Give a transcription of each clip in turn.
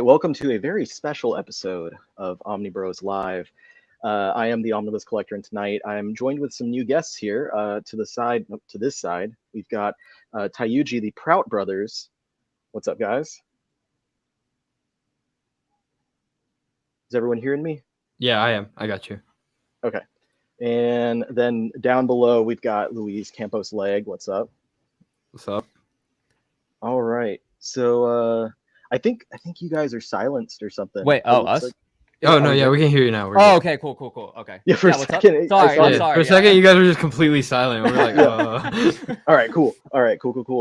right, welcome to a very special episode of Omnibros Live. I am the Omnibus Collector, and tonight I am joined with some new guests here. To this side, we've got Tayuji, the Prout Brothers. What's up, guys? Is everyone hearing me? Yeah, I am. I got you. Okay. And then down below, we've got Louise Camposleg. What's up? What's up? All right. So I think you guys are silenced or something. Wait, us? Oh no, yeah, we can hear you now. Oh, okay, cool. Okay. Yeah, for a second. Sorry. For a second, you guys were just completely silent. We're like, All right, cool.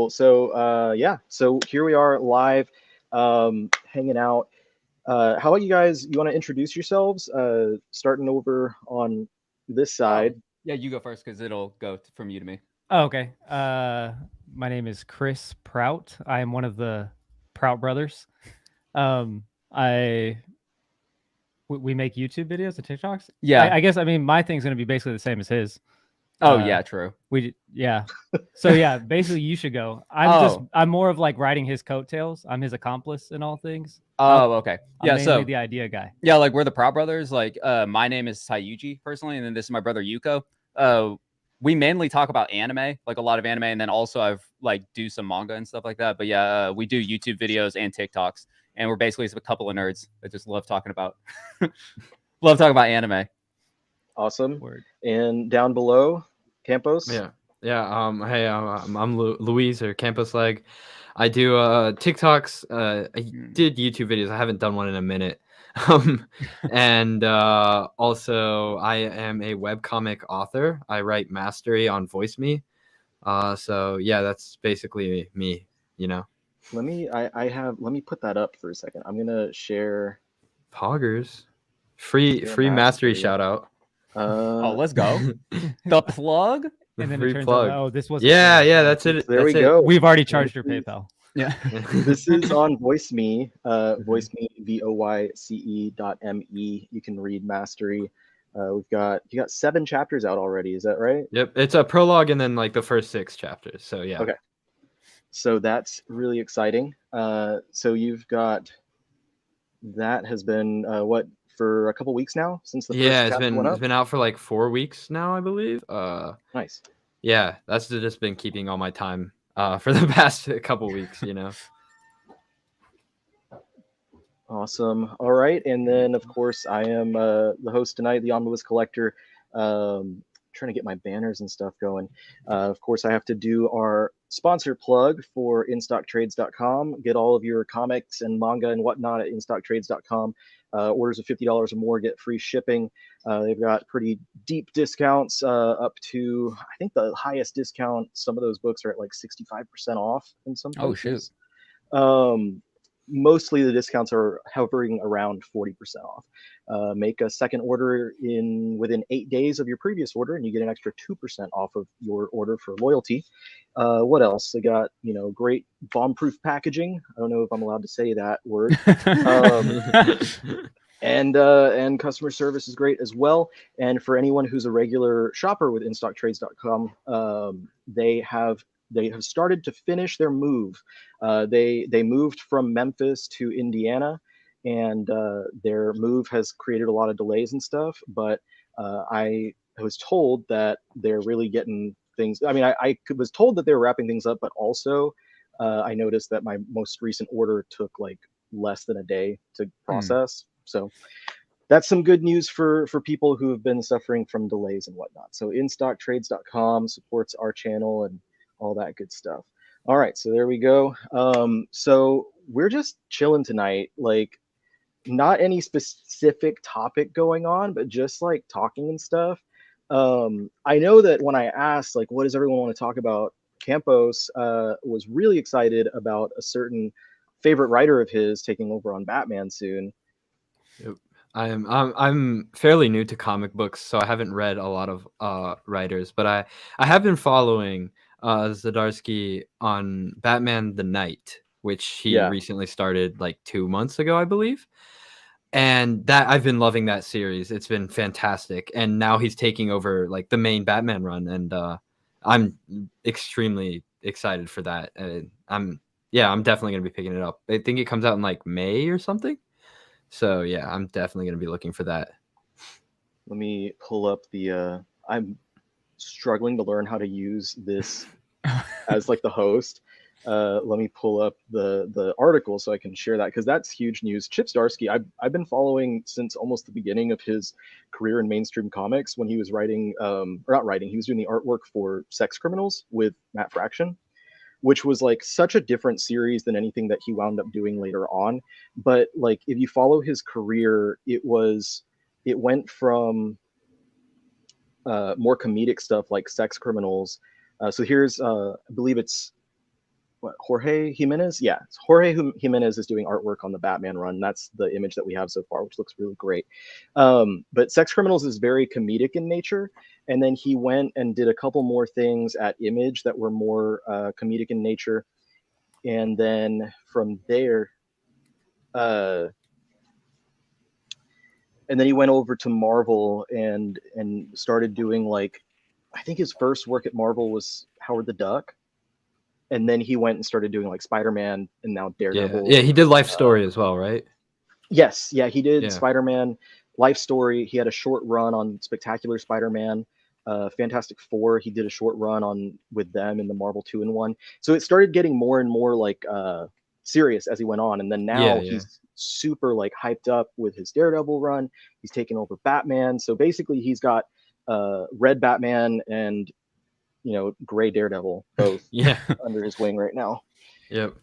So so here we are live, hanging out. How about you guys? You want to introduce yourselves? Starting over on this side. Yeah, you go first because it'll go from you to me. Oh, okay. My name is Chris Prout. I am one of the Prout brothers. We make YouTube videos and TikToks. Yeah. I guess my thing's gonna be basically the same as his. Oh yeah, true. So yeah, basically you should go. I'm more of like riding his coattails. I'm his accomplice in all things. Oh, okay. I'm mainly the idea guy. Yeah, like we're the Prout Brothers. Like my name is Tayuji personally, and then this is my brother Yuko. We mainly talk about anime, like a lot of anime, and then also I've like do some manga and stuff like that. But yeah, we do YouTube videos and TikToks, and we're basically just a couple of nerds that just love talking about anime. Awesome. Word. And down below, Campos. Yeah. Hey, I'm Luis or Camposleg. I do TikToks. I did YouTube videos. I haven't done one in a minute. And also I am a webcomic author. I write Mastery on VoiceMe. So yeah, that's basically me, you know. Let me put that up for a second. I'm gonna share Poggers. Free Mastery shout out. Let's go. The plug. And then free it turns plug. out, this was That's it. There we That's go. We've already charged your PayPal. Yeah. This is on VoiceMe. VoiceMe VoiCE.me. You can read Mastery. You got 7 chapters out already. Is that right? Yep. It's a prologue and then like the first 6 chapters. So yeah. Okay. So that's really exciting. So you've got that has been for a couple weeks now since the first chapter went up? It's been out for like 4 weeks now, I believe. Nice. Yeah, that's just been keeping all my time for the past couple weeks, you know. Awesome. All right, and then of course I am the host tonight, the Omnibus Collector. Trying to get my banners and stuff going. Of course, I have to do our sponsor plug for InStockTrades.com. Get all of your comics and manga and whatnot at InStockTrades.com. Orders of $50 or more get free shipping. They've got pretty deep discounts up to, I think the highest discount, some of those books are at like 65% off in some places. Oh, shoot. Mostly the discounts are hovering around 40% off. Make a second order within 8 days of your previous order, and you get an extra 2% off of your order for loyalty. What else? They got great bomb-proof packaging. I don't know if I'm allowed to say that word. And customer service is great as well. And for anyone who's a regular shopper with InStockTrades.com, they have started to finish their move. They moved from Memphis to Indiana, and their move has created a lot of delays and stuff. But I was told that they're really getting things. I mean, I was told that they were wrapping things up, but also I noticed that my most recent order took like less than a day to process. So that's some good news for people who have been suffering from delays and whatnot. So InStockTrades.com supports our channel and all that good stuff. All right, so there we go. So we're just chilling tonight, like not any specific topic going on, but just like talking and stuff. I know that when I asked like what does everyone want to talk about, Campos was really excited about a certain favorite writer of his taking over on Batman soon. Yep. I'm fairly new to comic books, so I haven't read a lot of writers, but I have been following Zdarsky on Batman the Knight, which he recently started like 2 months ago, I believe. And that I've been loving that series. It's been fantastic. And now he's taking over like the main Batman run, and I'm extremely excited for that. I'm yeah, I'm definitely gonna be picking it up. I think it comes out in like May or something. So yeah, I'm definitely gonna be looking for that. Let me pull up the. I'm struggling to learn how to use this as like the host. Let me pull up the article so I can share that, because that's huge news. Chip Zdarsky, I've been following since almost the beginning of his career in mainstream comics, when he was writing, or not writing, he was doing the artwork for Sex Criminals with Matt Fraction, which was like such a different series than anything that he wound up doing later on. But like, if you follow his career, it went from more comedic stuff like Sex Criminals. So here's, I believe it's Jorge Jimenez. Yeah, Jorge Jimenez is doing artwork on the Batman run. That's the image that we have so far, which looks really great. But Sex Criminals is very comedic in nature. And then he went and did a couple more things at Image that were more comedic in nature. And then from there, and then he went over to Marvel and started doing, like, I think his first work at Marvel was Howard the Duck. And then he went and started doing like Spider-Man and now Daredevil. Yeah, he did Life Story as well, right? Yes, yeah, he did Spider-Man, Life Story. He had a short run on Spectacular Spider-Man, Fantastic Four. He did a short run on with them in the Marvel 2-in-1. So it started getting more and more like serious as he went on. And then now he's super like hyped up with his Daredevil run. He's taken over Batman. So basically he's got Red Batman and Gray Daredevil both under his wing right now. Yep.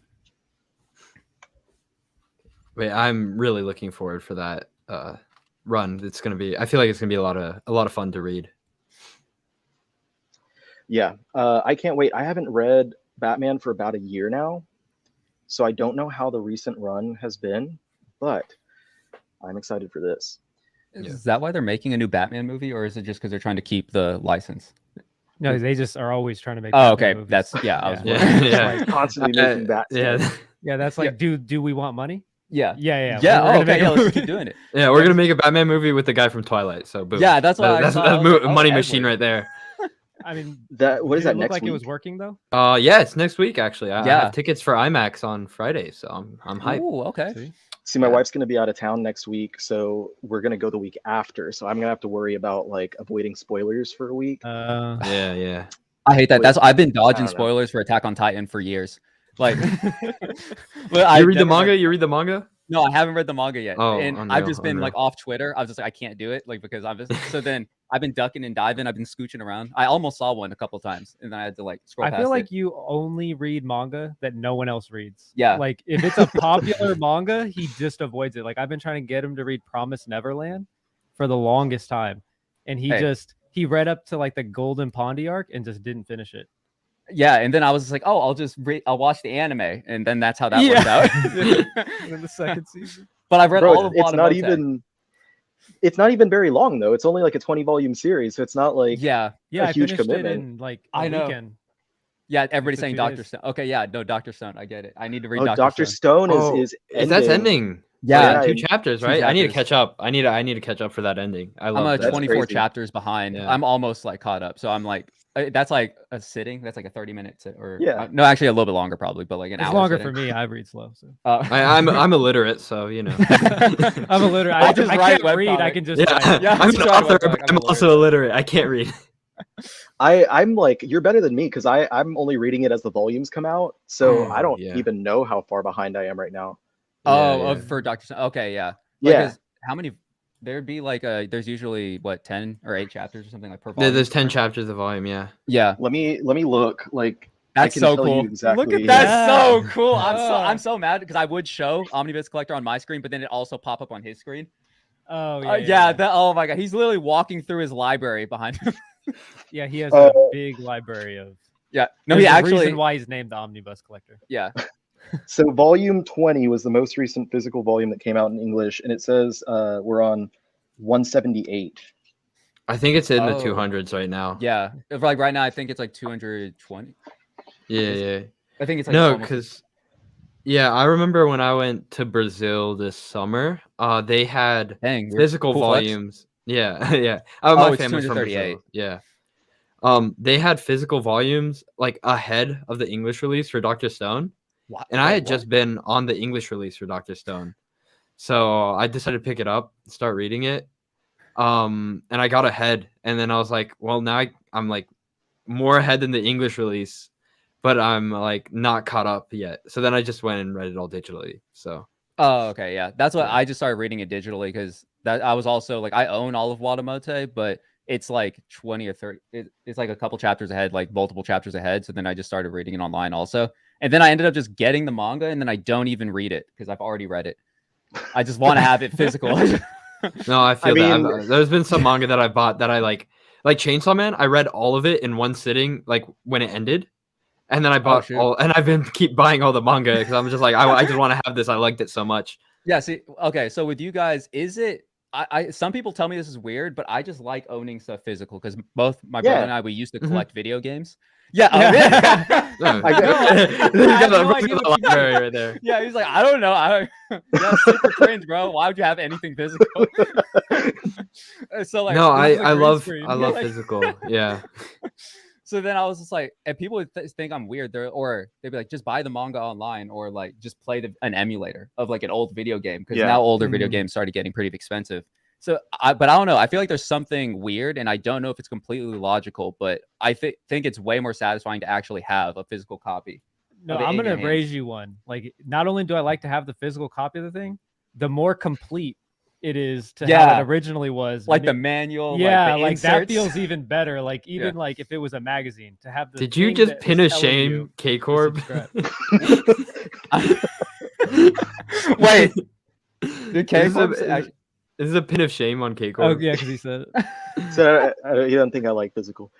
Wait, I'm really looking forward for that run. It's gonna be. I feel like it's gonna be a lot of fun to read. Yeah, I can't wait. I haven't read Batman for about a year now, so I don't know how the recent run has been, but I'm excited for this. Is that why they're making a new Batman movie, or is it just because they're trying to keep the license? No, they just are always trying to make. Oh, okay. Movies. That's I was like constantly making Bat. Yeah, that's like, do we want money? Yeah. Okay, let's keep doing it. Yeah, we're gonna make a Batman movie with the guy from Twilight. So boom. Yeah, that's why that's money machine right there. I mean, what is that look next like week? It was working though. Yeah, it's next week actually. I have tickets for IMAX on Friday, so I'm hyped. Oh, okay. See, my wife's going to be out of town next week, so we're going to go the week after. So I'm going to have to worry about like avoiding spoilers for a week. Yeah. I hate that. I've been dodging spoilers for Attack on Titan for years. Like, you read the manga? No, I haven't read the manga yet. Oh, and I've just been like off Twitter. I was just like, I can't do it, like, because I'm just. So then I've been ducking and diving. I've been scooching around. I almost saw one a couple times, and then I had to like scroll. I feel like you only read manga that no one else reads. Yeah. Like if it's a popular manga, he just avoids it. Like I've been trying to get him to read Promised Neverland for the longest time, and he read up to like the Golden Pondy arc and just didn't finish it. Yeah, and then I was just like, oh, I'll watch the anime, and then that's how that worked out. In the second season. But I've read all of it's not even very long though. It's only like a 20-volume series, so it's not like a huge commitment. It in like a weekend. Yeah, everybody's saying Dr. Stone. Okay, yeah, no, Dr. Stone. I get it. I need to read Dr. Stone is that's ending. Yeah, 2 chapters, right? I need to catch up. I need to catch up for that ending. I'm 24 chapters behind. Yeah. I'm almost like caught up. So I'm like, that's like a sitting. That's like a 30-minute no, actually a little bit longer probably, but like an hour. It's longer for me. I read slow. So I'm illiterate, so you know. I'm illiterate. I can't read. I can just. I'm an author, but I'm also illiterate. I can't read. I'm like, you're better than me because I'm only reading it as the volumes come out, so I don't even know how far behind I am right now. For Dr. Stone. Okay, yeah. How many? There'd be like there's usually 10 or 8 chapters or something like per volume. There's 10 chapters of volume. Yeah. Let me look. Like that's so cool. Exactly. Look at that. That's so cool. I'm so mad because I would show Omnibus Collector on my screen, but then it also pop up on his screen. Oh oh my god, he's literally walking through his library behind him. Yeah, he has a big library of. Yeah. No, he actually. Reason why he's named the Omnibus Collector. Yeah. So volume 20 was the most recent physical volume that came out in English, and it says we're on 178. I think it's in the 200s right now. Yeah, like right now I think it's like 220. Yeah. I think it's like because I remember when I went to Brazil this summer, they had physical volumes. Yeah. My family's from Brazil. Yeah. They had physical volumes like ahead of the English release for Dr. Stone. and I had just been on the English release for Dr. Stone. So I decided to pick it up, start reading it. And I got ahead, and then I was like, well, now I'm like more ahead than the English release, but I'm like not caught up yet. So then I just went and read it all digitally. So oh, okay, yeah, that's what I just started reading it digitally, because that I was also like, I own all of Watamote, but it's like 20 or 30. It's like a couple chapters ahead, like multiple chapters ahead. So then I just started reading it online also, and then I ended up just getting the manga, and then I don't even read it because I've already read it. I just want to have it physical. No, I feel that. There's been some manga that I bought that I like Chainsaw Man. I read all of it in one sitting, like when it ended, and then I bought all. And I've been keep buying all the manga because I'm just like, I just want to have this. I liked it so much. Yeah. See, okay. So with you guys, is it? Some people tell me this is weird, but I just like owning stuff physical because both my brother and I, we used to collect video games. Yeah, the library right there. Yeah, he's like, I don't know. That's super cringe, bro. Why would you have anything physical? So like, no, I love like, physical. Yeah. So then I was just like, and people would think I'm weird. They'd be like, just buy the manga online, or like just play an emulator of like an old video game, because now older video games started getting pretty expensive. So, but I don't know. I feel like there's something weird, and I don't know if it's completely logical, but I think it's way more satisfying to actually have a physical copy. No, I'm going to raise you one. Like, not only do I like to have the physical copy of the thing, the more complete it is to how it originally was. Like the manual. Yeah, like that feels even better. Like, even like if it was a magazine, to have the. Did you just pin a shame, K-Corp? Wait. Did K-Corp This is a pin of shame on K-Corp. Oh, yeah, because he said it. So you don't think I like physical.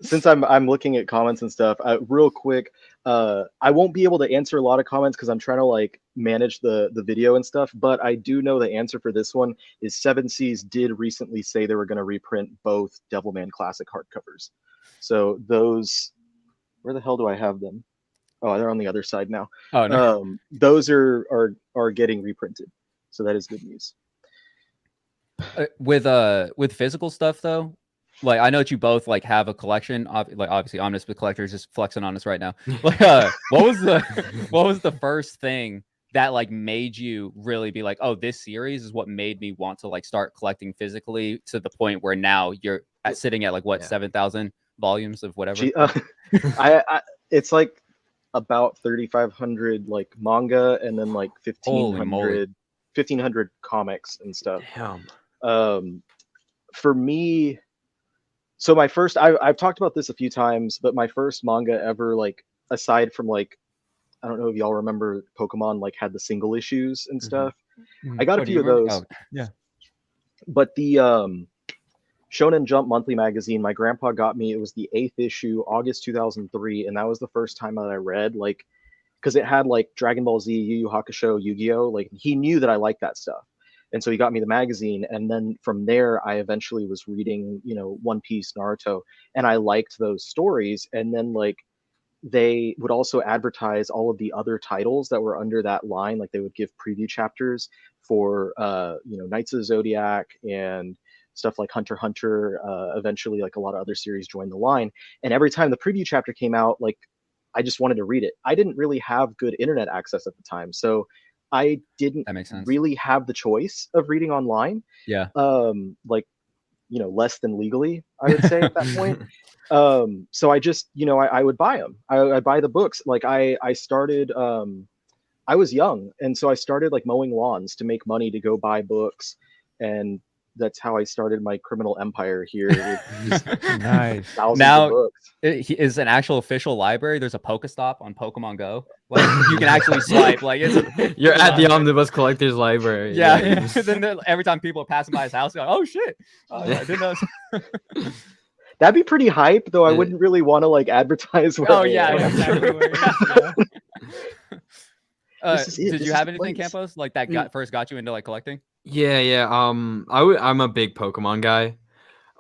Since I'm looking at comments and stuff, real quick, I won't be able to answer a lot of comments because I'm trying to like manage the video and stuff, but I do know the answer for this one is 7 Seas did recently say they were going to reprint both Devilman Classic hardcovers. So those, where the hell do I have them? Oh, they're on the other side now. Oh, no. Those are getting reprinted. So that is good news. With physical stuff though, like I know that you both like have a collection. Like obviously, Omnibus Collectors just flexing on us right now. Like, what was the first thing that like made you really be like, oh, this series is what made me want to like start collecting physically, to the point where now you're sitting at like what 7,000 volumes of whatever. It's like about 3,500 like manga, and then like 1,500 comics and stuff. Damn. For me, so my first, I've talked about this a few times, but my first manga ever, like aside from like, I don't know if y'all remember Pokemon like had the single issues and stuff. I got a few of those. Yeah. But the Shonen Jump monthly magazine, my grandpa got me, it was the 8th issue, August 2003, and that was the first time that I read, like, because it had like Dragon Ball Z, Yu Yu Hakusho, Yu-Gi-Oh! Like he knew that I liked that stuff. And so he got me the magazine, and then from there, I eventually was reading, One Piece, Naruto, and I liked those stories. And then like they would also advertise all of the other titles that were under that line. Like they would give preview chapters for, Knights of the Zodiac and stuff like Hunter x Hunter. Eventually, like a lot of other series joined the line. And every time the preview chapter came out, like I just wanted to read it. I didn't really have good internet access at the time, so I didn't really have the choice of reading online. Yeah. Less than legally, I would say at that point. So I just, I would buy them. I'd buy the books. Like I started, I was young. And so I started like mowing lawns to make money to go buy books. And that's how I started my criminal empire here. Nice. Now, it is an actual official library. There's a Pokestop on Pokemon Go. Like you can actually swipe. Like you're at the Omnibus Collectors Library. Yeah. Then every time people are passing by his house, you're like, oh shit! I didn't know. That'd be pretty hype, though. I wouldn't really want to like advertise. Exactly. Did you have anything, Campos, like that first got you into like collecting? Yeah. I'm a big Pokemon guy.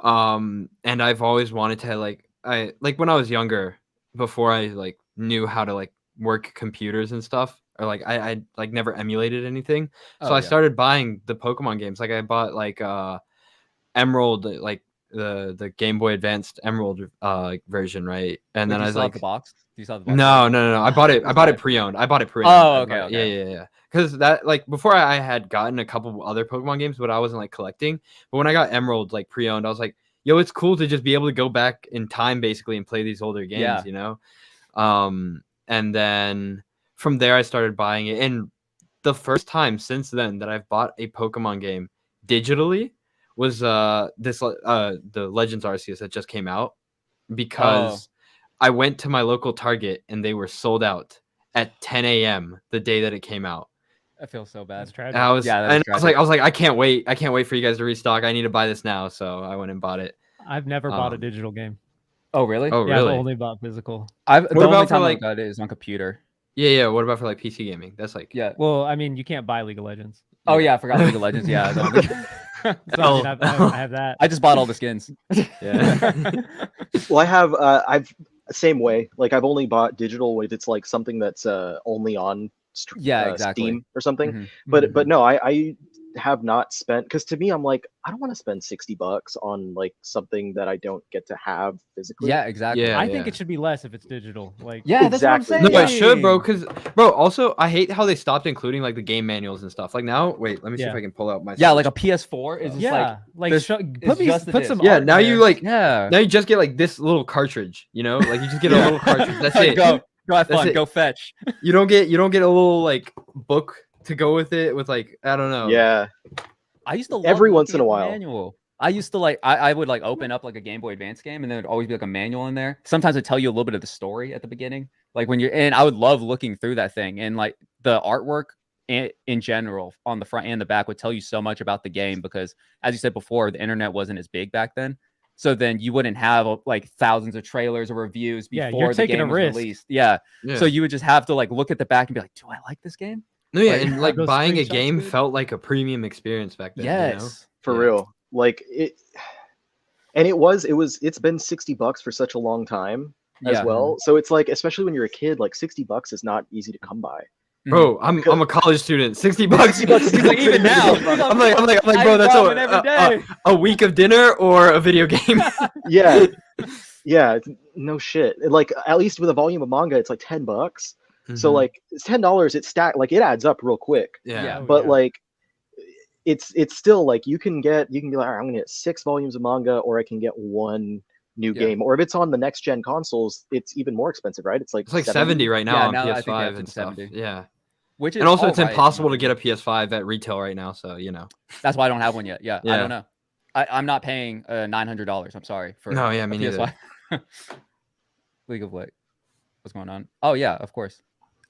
And I've always wanted to like when I was younger, before I like knew how to like work computers and stuff, or like I like never emulated anything. So I started buying the Pokemon games. Like I bought like Emerald, like the Game Boy Advanced Emerald version, right? And then I was still have like, the box. Do you still have the box? no. I bought it pre-owned. Oh, okay. Yeah. Because that, like, before I had gotten a couple other Pokemon games, but I wasn't like collecting. But when I got Emerald like pre-owned, I was like, yo, it's cool to just be able to go back in time basically and play these older games, you know? And then from there I started buying it. And the first time since then that I've bought a Pokemon game digitally was the Legends Arceus that just came out, because I went to my local Target and they were sold out at 10 a.m. the day that it came out. I feel so bad. That's tragic. And I was like, I can't wait for you guys to restock. I need to buy this now. So I went and bought it. I've never bought a digital game. Oh, really? Oh, Yeah, really? I've only bought physical. The only about for, time like- I got it is on computer. Yeah. What about for like PC gaming? That's like, Yeah. Well, I mean, you can't buy League of Legends. Oh yeah, I forgot League of Legends. Yeah. So, I mean, I have that. I just bought all the skins. yeah. Well, I have I've same way. Like I've only bought digital if it's like something that's only on Exactly. Steam or something. Mhm. But no, I have not spent, because to me I'm like, I don't want to spend $60 on like something that I don't get to have physically. Yeah, exactly. Yeah. I think it should be less if it's digital. Like, Yeah, that's what I'm Exactly. saying. No, it should, bro. Because, bro, also, I hate how they stopped including like the game manuals and stuff. Like now, wait, let me see if I can pull out my. Yeah, like a PS4 is just yeah, like there's- put just the put disc. some. Yeah, art now there. you like. yeah. Now you just get like this little cartridge, you know, like you just get a Yeah. little cartridge. That's Like, it. Go have That's fun. it. Go fetch. You don't get a little like book to go with it with like, I don't know. Yeah. I used to love Every once looking in a at the while. manual. I used to like I would like open up like a Game Boy Advance game and there would always be like a manual in there. Sometimes it'd tell you a little bit of the story at the beginning. Like when you're in, I would love looking through that thing, and like the artwork in general on the front and the back would tell you so much about the game, because as you said before, the internet wasn't as big back then. So then you wouldn't have like thousands of trailers or reviews Yeah, before you're the taking a game was risk. released. Yeah. Yeah. So you would just have to like look at the back and be like, do I like this game? No, yeah, like, and like those buying a screenshots, game dude. felt like a premium experience back then. Yes. For Yeah. real. Like it, and it's been $60 for such a long time as Yeah. well. So it's like, especially when you're a kid, like $60 is not easy to come by. Bro, I'm a college student. $60. $60 Like, even now. I'm like, bro, that's ramen every day. a week of dinner or a video game. Yeah. Yeah. No shit. Like at least with a volume of manga, it's like $10. So Mhm. like it's $10, it it adds up real quick. yeah. Oh, But yeah. like it's still like you can be like, all right, I'm gonna get 6 volumes of manga, or I can get one new Yeah. game. Or if it's on the next gen consoles, it's even more expensive, right? It's like 70 right now Yeah, on now I think they PS5 have it and to stuff. 70. Yeah. Which is And also it's alright, impossible you to know. get a PS5 at retail right now, so you know. That's why I don't have one yet. Yeah, I Yeah. don't know. I'm not paying $900. I'm sorry for No, yeah, a me neither. PS5. League of Legends. What's going on? Oh yeah, of course.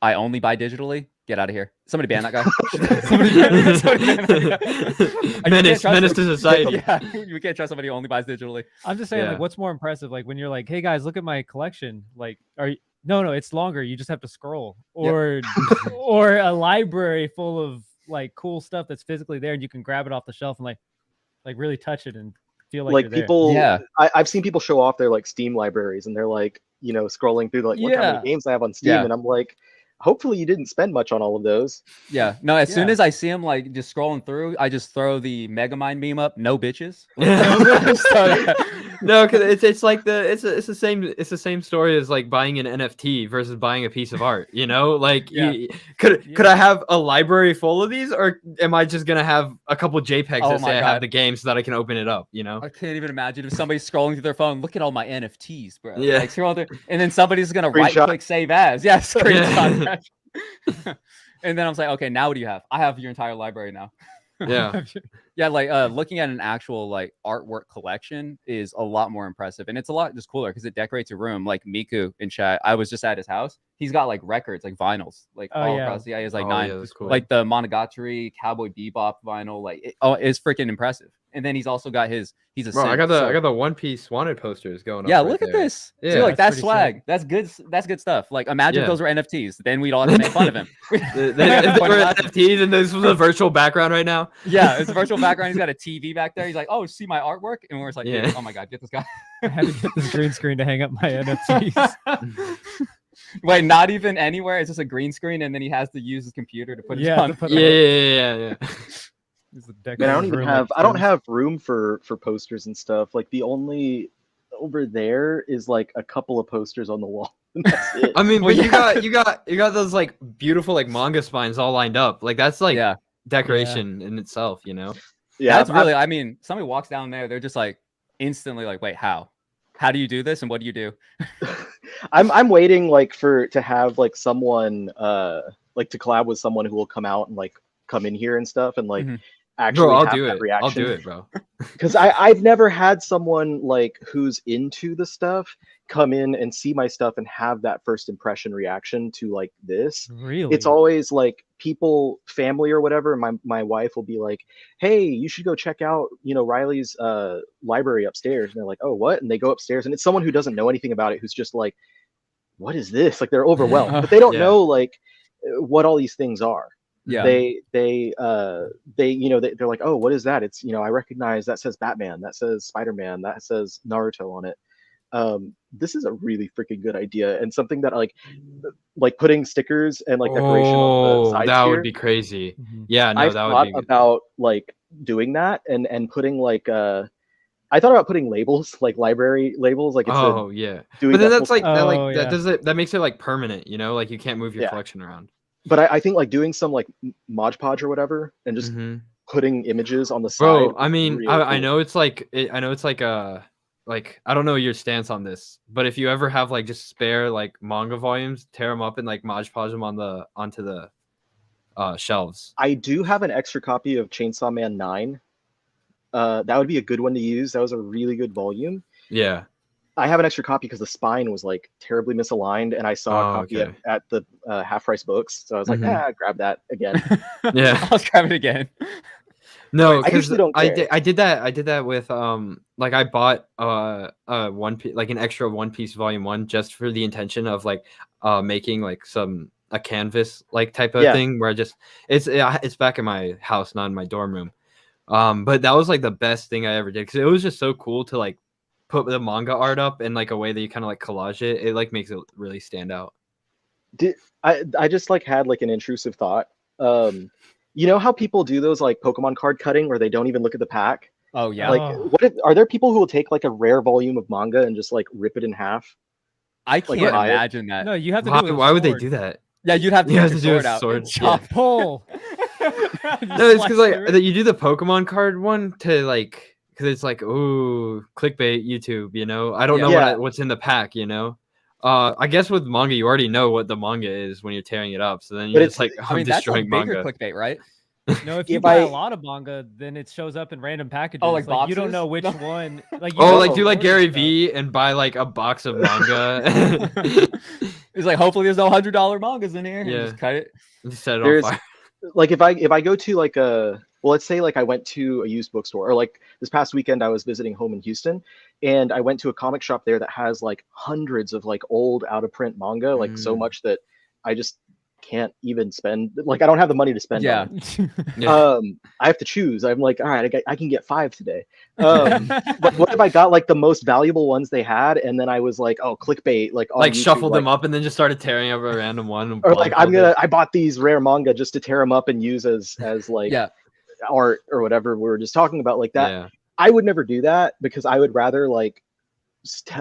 I only buy digitally. Get out of here. Somebody ban that guy. somebody ban that guy. Menace trust to him. society. Yeah, you can't trust somebody who only buys digitally. I'm just saying, Yeah. like, what's more impressive? Like when you're like, hey guys, look at my collection. Like, no, it's longer. You just have to scroll, or or a library full of like cool stuff that's physically there, and you can grab it off the shelf and like really touch it and feel like, like you're there. people. Yeah. I've seen people show off their like Steam libraries, and they're like, scrolling through like, look how Yeah. many games I have on Steam, Yeah. and I'm like, hopefully you didn't spend much on all of those. Yeah. No, as soon Yeah. as I see him like just scrolling through, I just throw the Megamind meme up. No bitches. No, because it's like it's the same story as like buying an NFT versus buying a piece of art. Like Yeah. could I have a library full of these, or am I just gonna have a couple JPEGs Oh that my say I God. have the game so that I can open it up? I can't even imagine if somebody's scrolling through their phone. Look at all my NFTs, bro. Yeah. Like scroll through, and then somebody's gonna right Screenshot. click save as. Yeah, screenshot. And then I'm like, okay, now what do you have? I have your entire library now. Yeah. Yeah, like looking at an actual like artwork collection is a lot more impressive, and it's a lot just cooler because it decorates your room. Like Miku in chat, I was just at his house. He's got like records, like vinyls, like Oh, all yeah. across the. He has like Oh, 9, yeah, that's cool. like the Monogatari, Cowboy Bebop vinyl. Like it's freaking impressive. And then he's also got he's a Bro, I simp, got the so- I got the One Piece wanted posters going up. yeah, right look at there. this. Yeah, See, like that's that's pretty swag. That's good. That's good stuff. Like imagine if Yeah. those were NFTs. Then we'd all have to make fun of him. If they were NFTs and this was a virtual background right now. Yeah, it's a virtual background. He's got a TV back there. He's like, "Oh, see my artwork," and we're just like, Yeah. "Oh my god, get this guy." I had to get this green screen to hang up my NFTs. Wait, not even anywhere. It's just a green screen, and then he has to use his computer to put it Yeah, on. to put Yeah. Man, I don't have room for posters and stuff. Like the only over there is like a couple of posters on the wall. And that's it. I mean, but you got those like beautiful like manga spines all lined up. Like that's like decoration in itself, you know? Yeah, that's really. I mean, somebody walks down there, they're just like instantly like, wait, how? How do you do this, and what do you do? I'm waiting like to have like someone like to collab with someone who will come out and like come in here and stuff and like actually bro, have that reaction. I'll do it, bro. Because I've never had someone like who's into the stuff come in and see my stuff and have that first impression reaction to like this. Really? It's always like people, family or whatever. My wife will be like, hey, you should go check out, you know, Riley's library upstairs. And they're like, oh, what? And they go upstairs and it's someone who doesn't know anything about it, who's just like, what is this? Like they're overwhelmed, but they don't know like what all these things are. Yeah. They you know, they're like, oh, what is that? It's, you know, I recognize that says Batman, that says Spider-Man, that says Naruto on it. This is a really freaking good idea and something that like putting stickers and like decoration on the sides that here. would be crazy. Yeah, no, I've that thought would be about like doing that and putting like I thought about putting labels, like library labels, like it's but then that's like that makes it like permanent, you know, like you can't move your collection around. But I think like doing some like Mod Podge or whatever and just putting images on the side. Bro, I mean, really I cool. know it's like like I don't know your stance on this, but if you ever have like just spare like manga volumes, tear them up and like Mod Podge them onto the shelves. I do have an extra copy of Chainsaw Man 9. That would be a good one to use. That was a really good volume. Yeah. I have an extra copy because the spine was like terribly misaligned, and I saw a copy at the half price books. So I was like, grab that again. Yeah, I'll grab it again. No, I usually don't care. I did that with like I bought one piece, like an extra One Piece volume 1 just for the intention of like making like a canvas like type of thing where it's back in my house, not in my dorm room. But that was like the best thing I ever did because it was just so cool to like put the manga art up in like a way that you kind of like collage it. It like makes it really stand out. I just like had like an intrusive thought. You know how people do those like Pokemon card cutting where they don't even look at the pack? Oh yeah. Like are there people who will take like a rare volume of manga and just like rip it in half? I can't imagine that. No, you have to why would they do that? Yeah, you'd have to do a sword chop pull. No, it's because like you do the Pokemon card one to like because it's like, ooh, clickbait YouTube, you know? I don't know what's in the pack, you know? I guess with manga, you already know what the manga is when you're tearing it up. So then you're just like, I'm destroying that's manga. Clickbait, right? No, if you buy a lot of manga, then it shows up in random packages. Oh, like you don't know which one. Like do like Gary V and buy like a box of manga. It's like, hopefully there's no $100 mangas in here. Yeah. Just cut it. Just set it on fire. Like if I go to like let's say like I went to a used bookstore, or like this past weekend I was visiting home in Houston and I went to a comic shop there that has like hundreds of like old out of print manga, like so much that I just can't even spend, like I don't have the money to spend on it. I have to choose. I'm like, all right, I can get 5 today. But what if I got like the most valuable ones they had and then I was like, oh, clickbait, like on YouTube, shuffled them up and then just started tearing up a random one, or like I bought these rare manga just to tear them up and use as like art or whatever we were just talking about, like that. I would never do that because I would rather like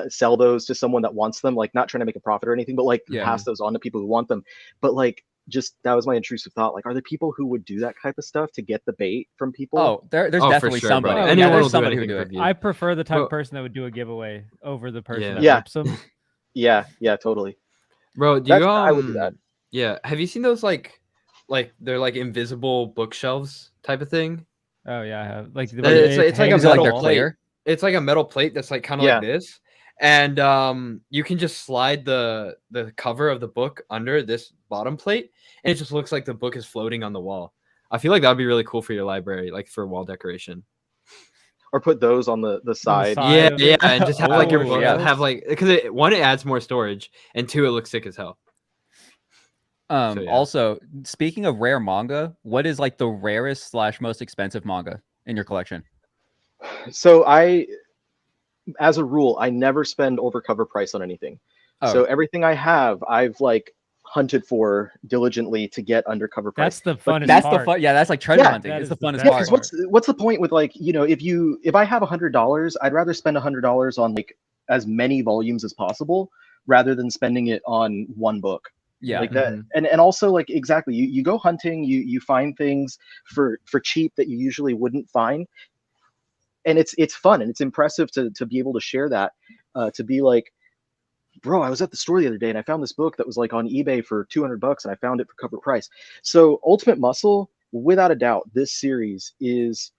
sell those to someone that wants them, like not trying to make a profit or anything, but like pass those on to people who want them. But like, just that was my intrusive thought. Like, are there people who would do that type of stuff to get the bait from people? Oh, there's definitely somebody. Anyone somebody who do it. I prefer the type of person that would do a giveaway over the person that rips them. Yeah, totally. Bro, I would do that. Yeah, have you seen those like they're like invisible bookshelves type of thing? Oh yeah, I have. Like it's like a metal plate. It's like a metal plate that's like kind of like this, and you can just slide the cover of the book under this bottom plate, and it just looks like the book is floating on the wall. I feel like that would be really cool for your library, like for wall decoration. Or put those on the side. And just have like your book have like, because it adds more storage, and 2, it looks sick as hell. Also, speaking of rare manga, what is like the rarest / most expensive manga in your collection? So as a rule, I never spend over cover price on anything. So everything I have, I've like hunted for diligently to get undercover price. That's the But funnest That's part. the fun. Yeah, that's like treasure Yeah, hunting. that It's the is the funnest best Yeah, part. because what's the point with, like, you know, if I have $100, I'd rather spend $100 on like as many volumes as possible rather than spending it on one book. Yeah. Like that, and also, like, exactly, you go hunting, you find things for cheap that you usually wouldn't find, and it's fun and it's impressive to be able to share that, to be like, bro, I was at the store the other day and I found this book that was like on eBay for $200 and I found it for cover price. So Ultimate Muscle, without a doubt, this series is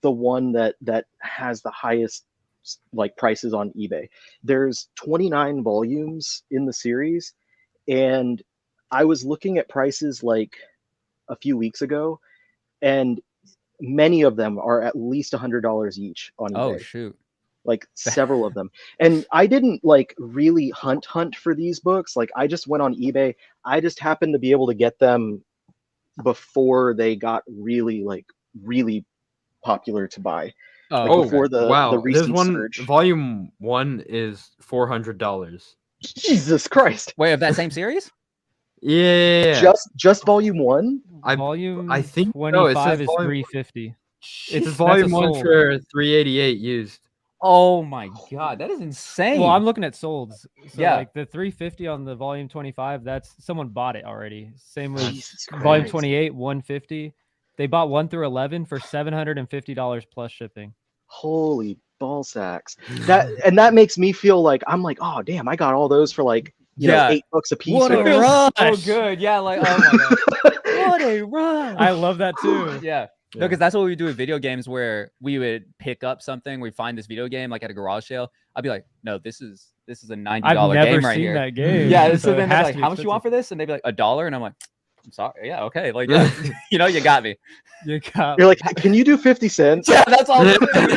the one that has the highest like prices on eBay. There's 29 volumes in the series, and I was looking at prices like a few weeks ago, and many of them are at least $100 each on eBay. Oh shoot. Like several of them. And I didn't like really hunt for these books. Like I just went on eBay. I just happened to be able to get them before they got really popular to buy. Oh, before the wow. recent There's one surge. volume 1 is $400. Jesus Christ. Wait, of that same series? Yeah. Just volume 1? Volume I think no, it 25 says is volume- 350. It's That's volume a 1 sold. for 388 used. Oh my god, that is insane. Well, I'm looking at solds. So Yeah. like the 350 on the volume 25, that's someone bought it already. Same with Jesus volume Christ. 28, 150. They bought 1 through 11 for $750 plus shipping. Holy ball sacks. That makes me feel like I'm like, oh damn, I got all those for like Yeah. $8 a piece. What or a whatever. so rush. good. Yeah, like oh my god. What a rush. I love that too. Yeah. No, because that's what we do with video games, where we would pick up something, we find this video game like at a garage sale. I'd be like, no, this is a $90 I've never game right seen here. that game. Yeah, so it then they're has like, to be how much you want expensive. for this? And they'd be like, $1, and I'm like, I'm sorry. Yeah, okay. Like, yeah, you know, you got me. You got You're like, can you do 50 cents? Yeah, that's all. We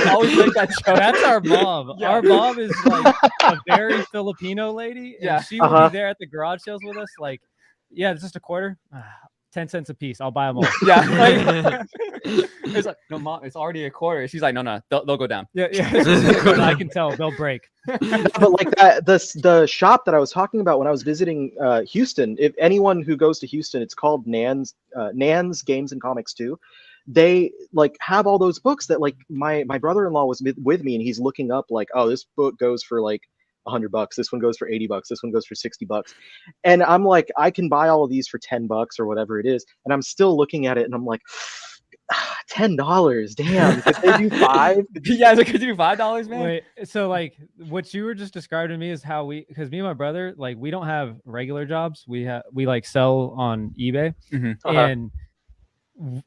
always make that joke. That's our mom. Yeah. Our mom is like a very Filipino lady. And Yeah. she will Uh-huh. be there at the garage sales with us. Like, yeah, it's just a quarter. 10 cents a piece. I'll buy them all. Yeah. Like, it's like, no, mom, it's already a quarter. She's like, no, they'll go down. Yeah. I can tell they'll break. But like that, the shop that I was talking about when I was visiting Houston, if anyone who goes to Houston, it's called Nan's Games and Comics too. They like have all those books that like my brother-in-law was with me, and he's looking up like, oh, this book goes for like $100, this one goes for $80, this one goes for $60, and I'm like, I can buy all of these for $10 or whatever it is, and I'm still looking at it and I'm like, $10, damn, because they do 5. Yeah, could you do $5, man? Wait, so like what you were just describing to me is how because me and my brother, like, we don't have regular jobs. We like sell on eBay. And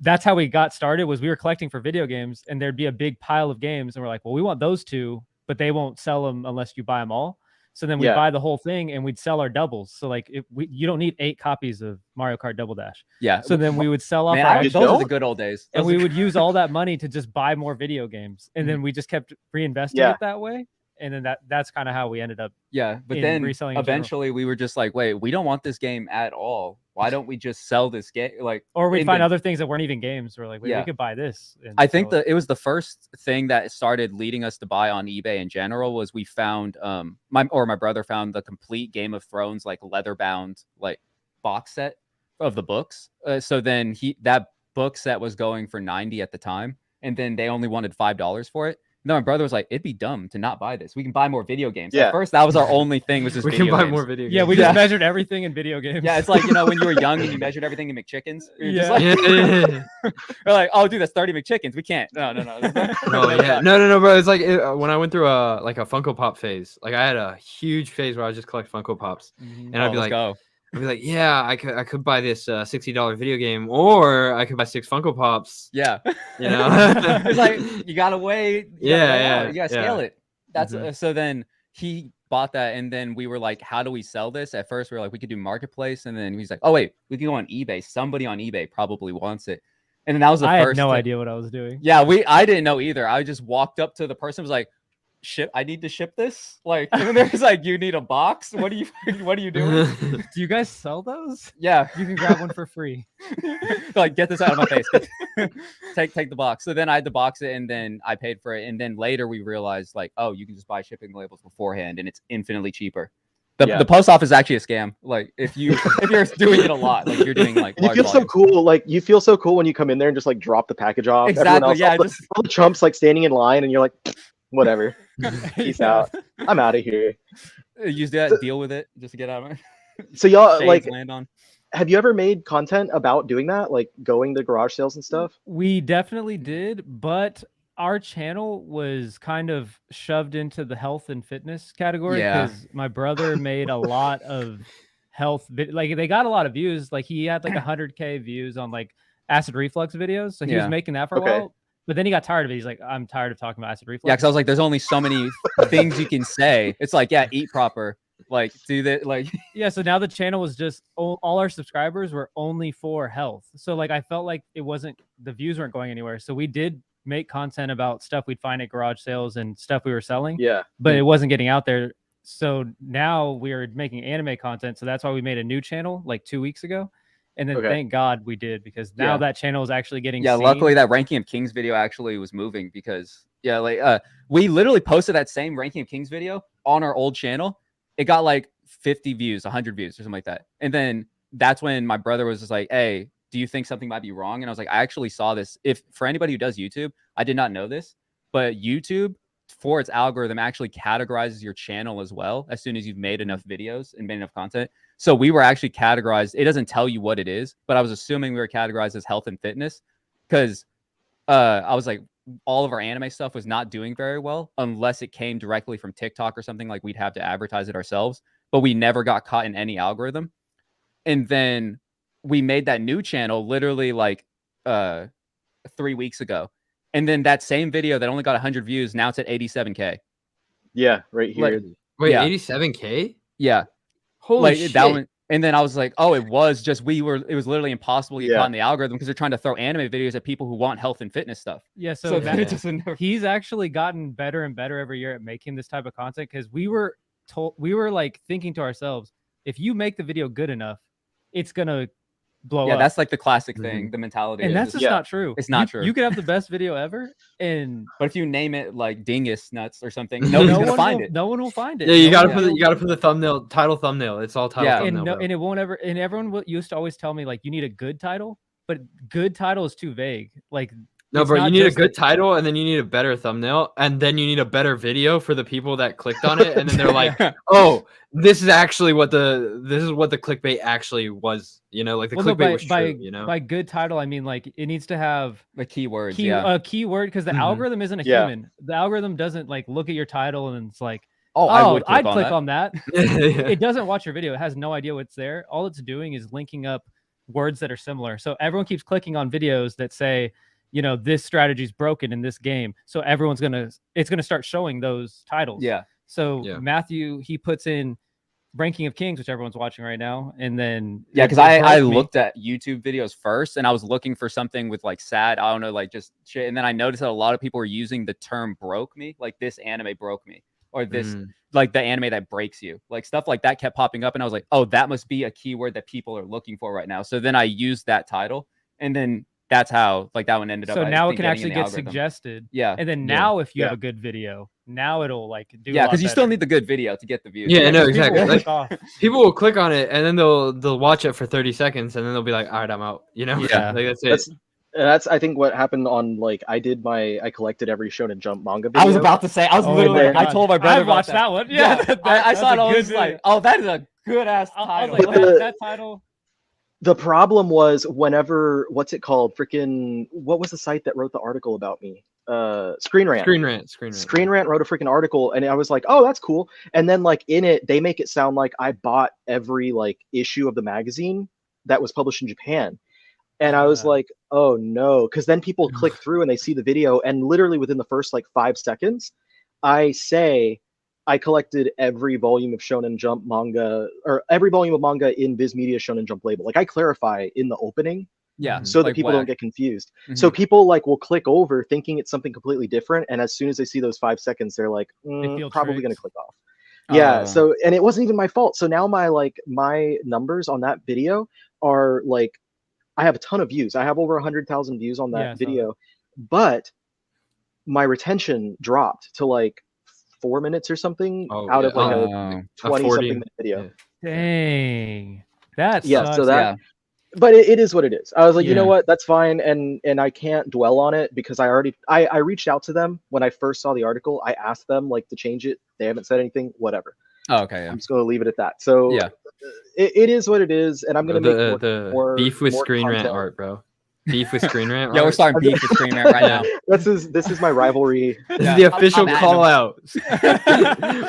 that's how we got started. Was we were collecting for video games, and there'd be a big pile of games, and we're like, well, we want those two, but they won't sell them unless you buy them all. So then we'd buy the whole thing and we'd sell our doubles. So like you don't need 8 copies of Mario Kart Double Dash. Yeah. So then we would sell off Man, our those extras, are the good old days. and we would use all that money to just buy more video games. And then we just kept reinvesting it that way. And then that's kind of how we ended up. Yeah, but in then reselling in general. eventually we were just like, wait, we don't want this game at all. Why don't we just sell this game? Like, Or we'd and find then- other things that weren't even games. We're like, wait, we could buy this. And I think sell that it was the first thing that started leading us to buy on eBay in general was we found my brother found the complete Game of Thrones like leather bound like box set of the books. So then that book set was going for $90 at the time, and then they only wanted $5 for it. And then my brother was like, it'd be dumb to not buy this. We can buy more video games. Yeah. At first, that was our only thing, was just We video can buy games. more video games. Yeah, we just measured everything in video games. Yeah, it's like, you know, when you were young and you measured everything in McChickens. You're just Yeah. like, we're like, oh, dude, that's 30 McChickens. We can't. No. No, yeah. No, bro. It's like when I went through a Funko Pop phase. Like I had a huge phase where I would just collect Funko Pops, and I'd be like, yeah, I could buy this $60 video game, or I could buy 6 Funko Pops. Yeah. You know, It's like, you gotta wait. You gotta scale it. That's so then he bought that, and then we were like, how do we sell this? At first we were like, we could do marketplace, and then he's like, oh wait, we can go on eBay. Somebody on eBay probably wants it. And then that was the I first had no thing. idea what I was doing. Yeah, I didn't know either. I just walked up to the person, was like, I need to ship this. Like, and then there's like, you need a box. What are you doing? Do you guys sell those? Yeah. You can grab one for free. Like, get this out of my face. Take the box. So then I had to box it, and then I paid for it. And then later we realized like, oh, you can just buy shipping labels beforehand, and it's infinitely cheaper. The post office is actually a scam. Like if you're doing it a lot, like you're doing like. And you feel so cool. Like you feel so cool when you come in there and just like drop the package off. Exactly. Else, Yeah. all the chumps like standing in line, and you're like, whatever. Peace out. I'm out of here. Use that. Deal with it. Just to get out of it. So y'all Shades like. Land on. Have you ever made content about doing that, like going to garage sales and stuff? We definitely did, but our channel was kind of shoved into the health and fitness category because my brother made a lot of health, like they got a lot of views. Like he had like 100K views on like acid reflux videos, so he was making that for a while. But then he got tired of it. He's like, I'm tired of talking about acid reflux. Yeah, because I was like, there's only so many things you can say. It's like, yeah, eat proper. Like do that, like yeah. So now the channel was just all our subscribers were only for health. So like I felt like it wasn't, the views weren't going anywhere. So we did make content about stuff we'd find at garage sales and stuff we were selling. Yeah, but it wasn't getting out there. So now we are making anime content. So that's why we made a new channel like 2 weeks ago. And then thank God we did, because now that channel is actually getting seen. Luckily that Ranking of Kings video actually was moving, because like we literally posted that same Ranking of Kings video on our old channel. It got like 50 views, 100 views or something like that. And then that's when my brother was just like, hey, do you think something might be wrong? And I was like, I actually saw this. If for anybody who does YouTube, I did not know this, but YouTube, for its algorithm, actually categorizes your channel as well as soon as you've made enough videos and made enough content. So we were actually categorized. It doesn't tell you what it is, but I was assuming we were categorized as health and fitness, because I was like, all of our anime stuff was not doing very well unless it came directly from TikTok or something. Like we'd have to advertise it ourselves, but we never got caught in any algorithm. And then we made that new channel literally like 3 weeks ago. And then that same video that only got 100 views, now it's at 87K. Yeah, right here. Like, wait, 87K? Yeah. Holy shit. That one, and then I was like, oh, it was literally impossible to get caught in the algorithm, because they're trying to throw anime videos at people who want health and fitness stuff. Yeah, so he's actually gotten better and better every year at making this type of content, because we were like thinking to ourselves, if you make the video good enough, it's gonna blow up. That's like the classic thing, the mentality. And that's just not true. It's not true. You could have the best video ever, but if you name it like Dingus Nuts or something, nobody's gonna find it. No one will find it. Yeah, you gotta put the title thumbnail. It's all title thumbnail. And it won't ever. And everyone used to always tell me like, you need a good title, but good title is too vague. Like, no, bro, you need a good title, and then you need a better thumbnail, and then you need a better video for the people that clicked on it, and then they're like, "Oh, this is what the clickbait actually was." You know, like the clickbait was true. You know, by good title, I mean like it needs to have the keywords, a keyword, because the algorithm isn't a human. The algorithm doesn't like look at your title and it's like, I'd click on that. It doesn't watch your video. It has no idea what's there. All it's doing is linking up words that are similar. So everyone keeps clicking on videos that say, you know, this strategy is broken in this game. So it's gonna start showing those titles. Yeah. So Matthew, he puts in Ranking of Kings, which everyone's watching right now, and then because I looked at YouTube videos first, and I was looking for something with like sad, I don't know, like just shit, and then I noticed that a lot of people were using the term "broke me," like this anime broke me, or this like the anime that breaks you, like stuff like that kept popping up, and I was like, oh, that must be a keyword that people are looking for right now. So then I used that title, and then that's how like that one ended up. So now it can actually get suggested. Yeah. And then now if you have a good video, now it'll like do. Yeah, because you still need the good video to get the views. Yeah, no, exactly. People will click on it and then they'll watch it for 30 seconds and then they'll be like, all right, I'm out. You know? Yeah. Like that's it. That's I think what happened on like I collected every Shonen Jump manga video. I was about to say, I was literally I told my brother I watched that one. Yeah. I saw it. I was like, oh, that is a good ass title. That title. The problem was whenever, what's it called? Freaking, what was the site that wrote the article about me? Screen Rant. Screen Rant wrote a freaking article, and I was like, oh, that's cool. And then like in it, they make it sound like I bought every like issue of the magazine that was published in Japan. And I was like, oh no, because then people click through and they see the video, and literally within the first like 5 seconds, I say I collected every volume of Shonen Jump manga, or every volume of manga in Viz Media Shonen Jump label. Like I clarify in the opening, so that people don't get confused. So people like will click over thinking it's something completely different, and as soon as they see those 5 seconds, they're like, probably gonna click off. Yeah. So, and it wasn't even my fault. So now my numbers on that video are like, I have a ton of views. I have over 100,000 views on that video, but my retention dropped to like 4 minutes or something Oh, out yeah. of like a Oh. 20 40 something minute video. yeah. Dang. That Yeah, sucks. so that, Yeah. but it is what it is. I was like, you know Yeah. what, that's fine, and I can't dwell on it because I reached out to them when I first saw the article. I asked them like to change it. They haven't said anything. Whatever. Oh, okay. Yeah. I'm just gonna leave it at that. So Yeah. it is what it is, and I'm gonna make The more beef with more Screen Rant content. art, bro. Beef with Screen Rant Yeah, we're art. starting beef with Screen Rant right now. This is my rivalry. This Yeah, is the official I'm at call out.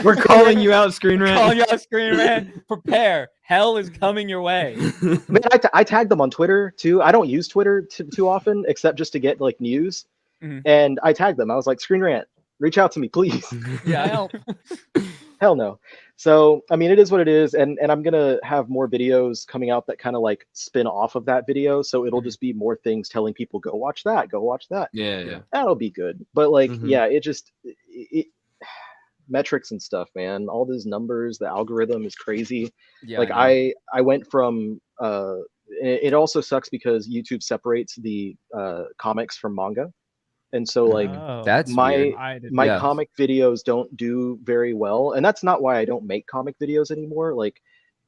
We're calling you out, Screen Rant. Calling you out, Screen Rant. Prepare. Hell is coming your way. Man, I tagged them on Twitter too. I don't use Twitter too often, except just to get like news. Mhm. And I tagged them. I was like, Screen Rant, reach out to me, please. Yeah, help. Hell no. So I mean, it is what it is, and I'm gonna have more videos coming out that kind of like spin off of that video. So it'll just be more things telling people go watch that, go watch that. Yeah. That'll be good. But like, Mhm. yeah, it metrics and stuff, man. All these numbers, the algorithm is crazy. Yeah, Like I I went from it also sucks because YouTube separates the comics from manga, and so like Oh, That's weird. I didn't my Yeah. comic videos don't do very well, and that's not why I don't make comic videos anymore. Like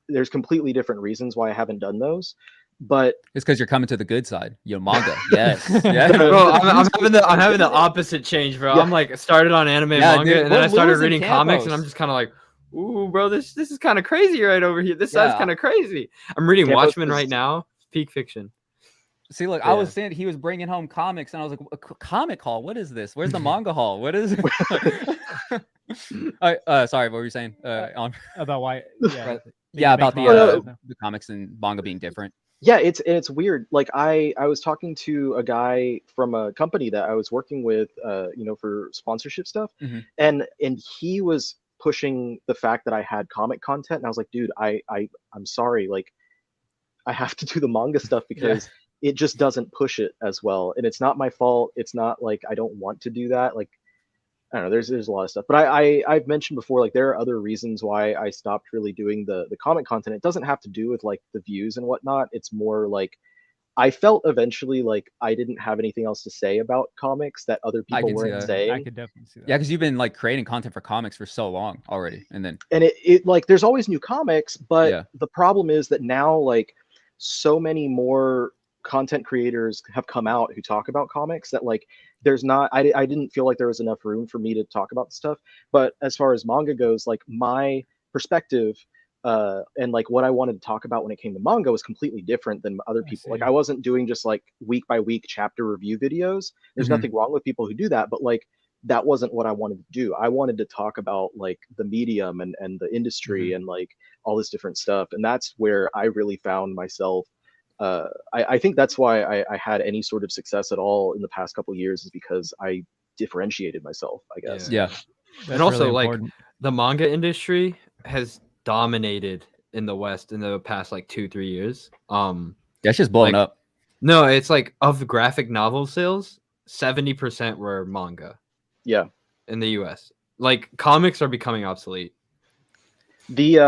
there's completely different reasons why I haven't done those, but It's because you're coming to the good side. Yo, manga. Yes. Yeah. Bro, I'm having the opposite change, bro. Yeah. I'm like started on anime Yeah, manga, dude, and then we're I started losing reading comics, and Campos. I'm just kind of like, ooh, bro, this is kind of crazy right over here. This side's Yeah. kind of crazy. I'm reading Campos Watchmen is- right now. Peak fiction. See, look, I was Yeah. saying he was bringing home comics, and I was like, "Comic haul? What is this? Where's the manga haul? What is it?" Sorry, what were you saying? On about why. Yeah, Right. that yeah, you about make the manga. the comics and manga being different. yeah, it's weird. Like I was talking to a guy from a company that I was working with, for sponsorship stuff, Mhm. and he was pushing the fact that I had comic content, and I was like, dude, I'm sorry, like I have to do the manga stuff because it just doesn't push it as well, and it's not my fault. It's not like I don't want to do that. Like I don't know. There's a lot of stuff, but I've mentioned before, like there are other reasons why I stopped really doing the comic content. It doesn't have to do with like the views and whatnot. It's more like I felt eventually like I didn't have anything else to say about comics that other I people can see weren't that. saying. I could definitely see that. Yeah, because you've been like creating content for comics for so long already, and then And it like there's always new comics, but Yeah. the problem is that now like so many more content creators have come out who talk about comics that like there's not I didn't feel like there was enough room for me to talk about the stuff. But as far as manga goes, like my perspective and like what I wanted to talk about when it came to manga was completely different than other people. Like see. I wasn't doing just like week by week chapter review videos. There's Mhm. nothing wrong with people who do that, but like that wasn't what I wanted to do. I wanted to talk about like the medium and the industry and like all this different stuff. And that's where I really found myself. I think that's why I had any sort of success at all in the past couple of years is because I differentiated myself, I guess. yeah, That's And also, really like, important. the manga industry has dominated in the West in the past like 2-3 years. that's just blowing Like- up. No, it's like of graphic novel sales, 70% were manga Yeah. in the US. Like comics are becoming obsolete. The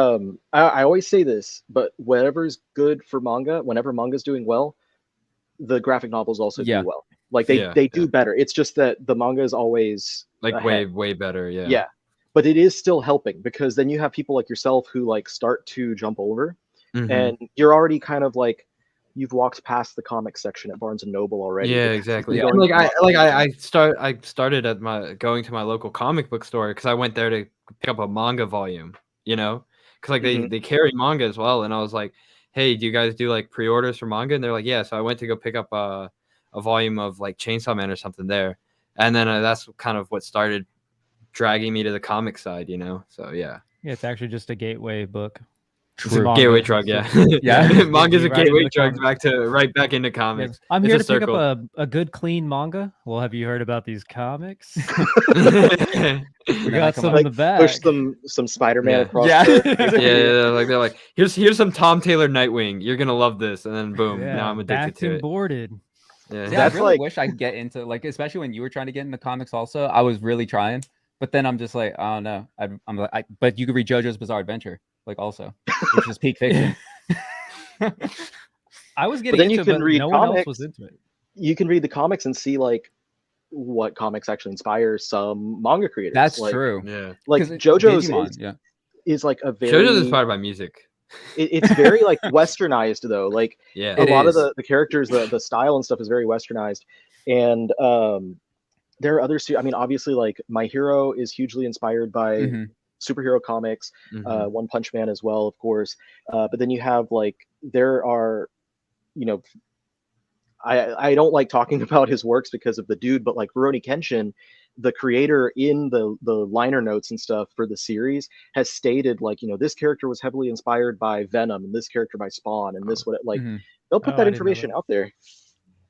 I always say this, but whatever's good for manga, whenever manga's doing well, the graphic novels also Yeah. do well. Like they do better. It's just that the manga is always Like ahead. way better. Yeah. Yeah. But it is still helping because then you have people like yourself who like start to jump over Mhm. and you're already kind of like you've walked past the comic section at Barnes and Noble already. Yeah, because exactly. you're And going I to started at going to my local comic book store because I went there to pick up a manga volume, because like they carry manga as well, and I was like, hey, do you guys do like pre-orders for manga? And they're like, yeah. So I went to go pick up a volume of like Chainsaw Man or something there, and then that's kind of what started dragging me to the comic side, So yeah. Yeah, it's actually just a gateway book. It's a gateway drug, yeah. Yeah. Manga's a Right into gateway the drug comics. right back into comics. I'm It's here a to pick circle. up a good clean manga. Well, have you heard about these comics? And We then I got come some up- in the back. push some Spider-Man Yeah. across Yeah. the Yeah, they're like, here's some Tom Taylor Nightwing. You're gonna love this, and then boom, Yeah, now I'm addicted backed to and it. boarded. Yeah, Yeah, That's I really like- wish I could get into like, especially when you were trying to get into comics. Also, I was really trying, but then I'm just like, I don't know. I'm like, but you could read JoJo's Bizarre Adventure, like also, which is peak fiction. I was getting then you into it, can but read no one else comics. was into it. You can read the comics and see like what comics actually inspire some manga creators. That's like, true. Yeah. Like 'Cause JoJo's Digimon, is like a very JoJo's inspired by music. it's very like westernized though. Like Yeah. a It lot is. of the characters, the style and stuff is very westernized. And there are other I mean, obviously like My Hero is hugely inspired by Mhm. superhero comics, Mhm. One Punch Man as well, of course. But then you have like there are, you know, I don't like talking about his works because of the dude, but like Rurouni Kenshin, the creator in the liner notes and stuff for the series has stated like, you know, this character was heavily inspired by Venom and this character by Spawn and this what like Mhm. they'll put Oh, that I didn't know information that. out there.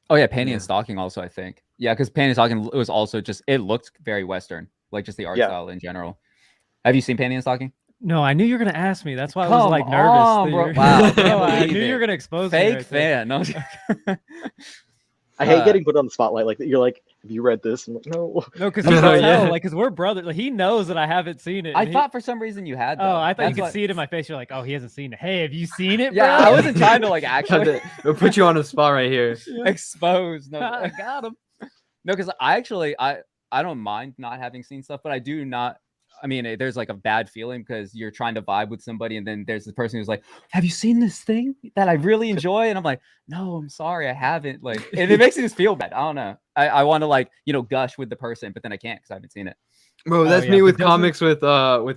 Oh yeah, Panty Yeah. and Stocking also, I think. Yeah, because Panty and Stocking was also just, it looked very Western, like just the art Yeah. style in general. Have you seen Panty and Stocking? No, I knew you were gonna ask me. That's why I was Come like nervous. on, that bro. you're- Wow, No, can't I believe knew you were it. gonna expose me Fake right there. fan. No. I hate getting put on the spotlight. Like you're like, have you read this? I'm like, no. No, because No, he can yeah. tell, like, because we're brothers. Like, he knows that I haven't seen it. I and he- thought for some reason you had. Though. Oh, I thought you That's could what- see it in my face. You're like, oh, he hasn't seen it. Hey, have you seen it, Yeah, bro? I wasn't trying to like actually We'll put you on a spot right here. expose. No, I got him. no, because I don't mind not having seen stuff, but I do not. I mean, there's like a bad feeling because you're trying to vibe with somebody, and then there's the person who's like, "Have you seen this thing that I really enjoy?" And I'm like, "No, I'm sorry, I haven't." Like, and it makes me just feel bad. I don't know. I want to like gush with the person, but then I can't because I haven't seen it. Bro, that's yeah, me but with doesn't- comics with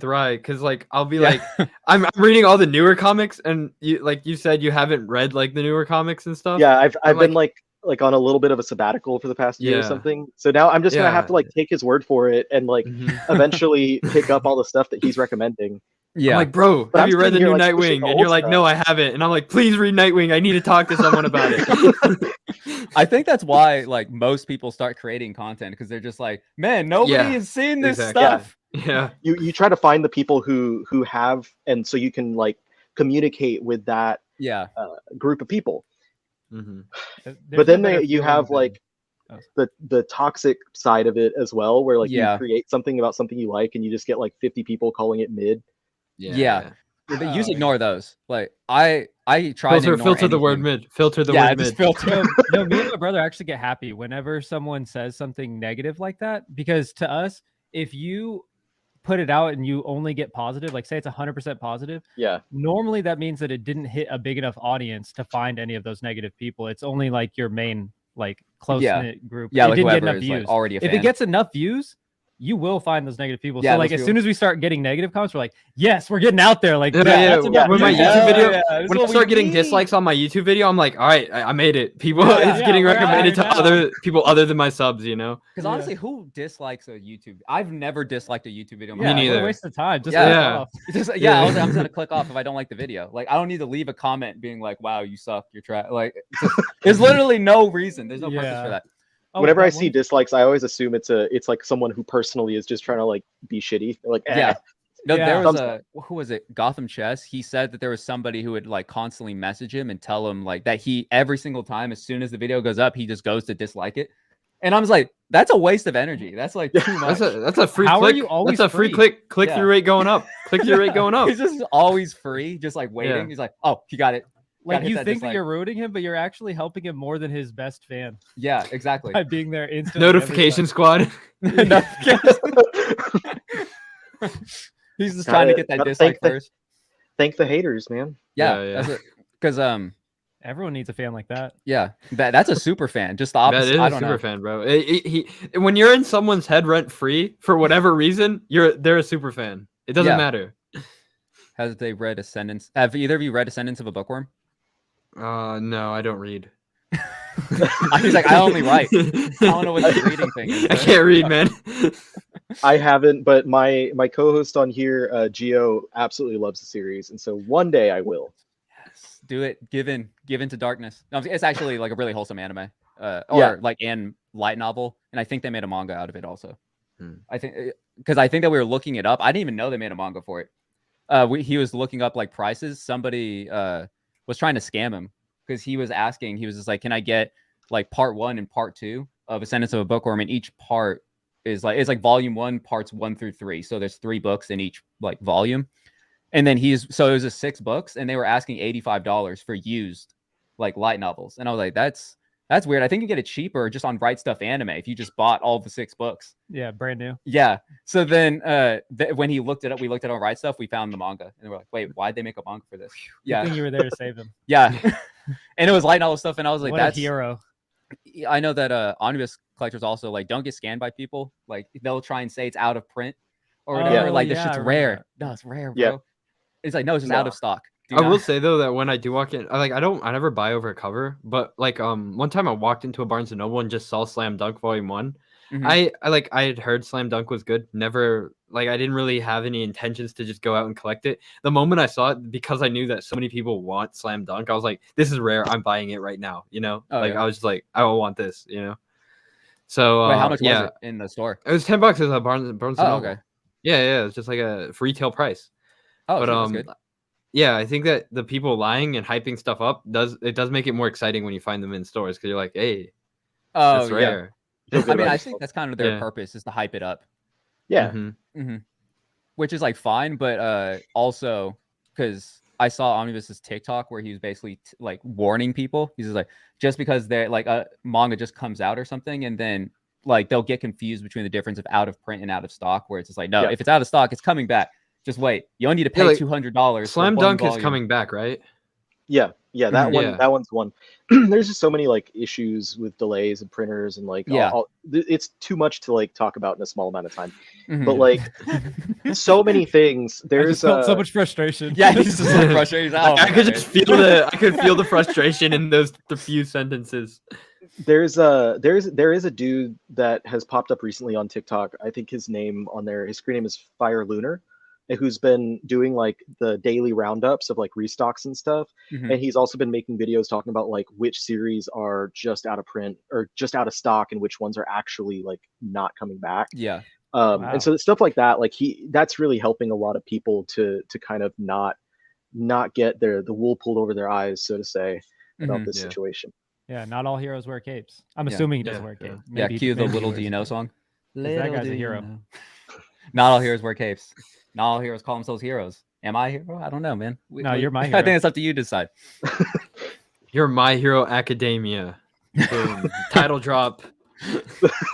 Rye, because like I'll be Yeah. like I'm reading all the newer comics, and you like you said you haven't read like the newer comics and stuff. Yeah, I've I'm been like on a little bit of a sabbatical for the past year or Yeah. something. So now I'm just gonna have Yeah. to like take his word for it and like Mhm. eventually pick up all the stuff that he's recommending. Yeah, I'm like, bro, But have I'm you read the sitting new here, like, pushing Nightwing? the And old you're like, stuff. no, I haven't. And I'm like, please read Nightwing. I need to talk to someone about it. I think that's why like most people start creating content because they're just like, man, nobody Yeah, has seen this exactly. stuff. Yeah. You try to find the people who have, and so you can like communicate with that Yeah, group of people. Mm-hmm. But then you have like Oh. the toxic side of it as well, where like Yeah. you create something about something you like and you just get like 50 people calling it mid. Yeah. But you just Oh, ignore those. Like I try to ignore Filter the word anything. mid. Filter the Yeah, word just mid. filter. No, me and my brother actually get happy whenever someone says something negative like that, because to us, if you put it out and you only get positive, like say it's 100% positive, Yeah. normally that means that it didn't hit a big enough audience to find any of those negative people. It's only like your main like close knit group. Yeah, it like didn't get whoever enough is like views. already a If fan. it gets enough views, you will find those negative people. Yeah, So like those as soon as we start getting negative comments, we're like, yes, we're getting out there. Like Yeah, that's yeah, enough when my views. YouTube video, this is when I what we start getting need. dislikes on my YouTube video, I'm like, all right, I made it. People, Yeah, it's yeah, getting we're recommended to out other people other than my subs, you know? Because honestly, who dislikes a YouTube? I've never disliked a YouTube video. in my Yeah, life. neither. what a waste of time. Just Yeah. click Yeah. off. Just, yeah, Yeah. I was like, I'm just gonna click off if I don't like the video. Like, I don't need to leave a comment being like, "Wow, you suck, you're trash." Like, there's literally no reason. There's no purpose Yeah. for that. Oh, Whenever that I see one- dislikes, I always assume it's like someone who personally is just trying to like be shitty. Like, Yeah. No, Yeah. there was Thumbs who was it? Gotham Chess. He said that there was somebody who would like constantly message him and tell him like that he every single time as soon as the video goes up, he just goes to dislike it. And I was like, that's a waste of energy. That's like too much. That's a free How are click. you always That's a free free? click Yeah. through rate going up. Click through rate going up. He's just always free, just like waiting. Yeah. He's like, oh, he got it. like hit you that think dislike. that you're ruining him, but you're actually helping him more than his best fan Yeah, exactly. by being there instantly. every Notification time. squad. He's just trying to get that Gotta dislike thank the- first. Thank the haters, man. Yeah, Yeah, that's because Everyone needs a fan like that. yeah, that's a super fan. Just the That opposite. is I a don't super know. fan, bro. When you're in someone's head rent free for whatever reason, they're a super fan. It doesn't Yeah. matter. Has they read Ascendance? Have either of you read Ascendance of a Bookworm? No, I don't read. He's like, I only write. I don't know what the reading thing is. I can't read, man. I haven't, but my co-host on here, Gio, absolutely loves the series, and so one day I will. Yes, do it. Give in to darkness. No, it's actually like a really wholesome anime, or Yeah. like and light novel, and I think they made a manga out of it also. Hmm. I think because I think that we were looking it up. I didn't even know they made a manga for it. He was looking up like prices. Somebody was trying to scam him because he was asking. He was just like, "Can I get like part 1 and part 2 of Ascendance of a Bookworm?" And each part is like it's like volume 1, parts 1 through 3. So there's 3 books in each like volume. And then it was a 6 books, and they were asking $85 for used like light novels. And I was like, that's That's weird. I think you get it cheaper just on Right Stuff Anime if you just bought all the 6 books. Yeah, brand new. Yeah. So then when he looked it up, we looked at on Right Stuff, we found the manga. And we're like, wait, why'd they make a manga for this? Good thing you were there to save him. Yeah. And it was light novel stuff. And I was like, What that's a hero. I know that Omnibus Collectors also like don't get scanned by people. Like they'll try and say it's out of print or whatever. Like this shit's rare. No, it's rare, bro. Yeah. It's like, no, it's just out of stock. I will say though that when I do walk in, I never buy over a cover, but like one time I walked into a Barnes and Noble and just saw Slam Dunk Volume 1. I had heard Slam Dunk was good. Never I didn't really have any intentions to just go out and collect it. The moment I saw it, because I knew that so many people want Slam Dunk, I was like, this is rare. I'm buying it right now. You know, I was just like, I want this. You know. So wait, how much was it in the store? It was $10 at Barnes and Noble. Okay. Yeah, it was just like a retail price. Oh, but that's good. yeah, I think that the people lying and hyping stuff up does make it more exciting when you find them in stores because you're like, hey, that's rare. I mean, I think that's kind of their purpose is to hype it up. Yeah. Which is like fine, but also because I saw Omnibus's TikTok where he was basically like warning people. He's just because they're like a manga just comes out or something, and then like they'll get confused between the difference of out of print and out of stock. Where it's just like, no, if it's out of stock, it's coming back. Just wait. You only need to pay $200. Slam Dunk is coming back, right? Yeah, that one. Yeah. That one's one. There's just so many like issues with delays and printers and like it's too much to like talk about in a small amount of time. But like so many things. There's so much frustration. Yeah, he's just so frustrated. I could just feel the frustration in the few sentences. There is a dude that has popped up recently on TikTok. I think his screen name is Fire Lunar, who's been doing like the daily roundups of like restocks and stuff. And he's also been making videos talking about like which series are just out of print or just out of stock and which ones are actually like not coming back. Yeah. And so stuff like that, like that's really helping a lot of people to kind of not get the wool pulled over their eyes, so to say, about this situation. Yeah, not all heroes wear capes. I'm assuming he doesn't wear capes. Cue the Little Do You Know song. That guy's a hero. Not all heroes wear capes. Not all heroes call themselves heroes. Am I a hero? I don't know, man. No, you're my hero. I think it's up to you to decide. You're My Hero Academia. Title drop.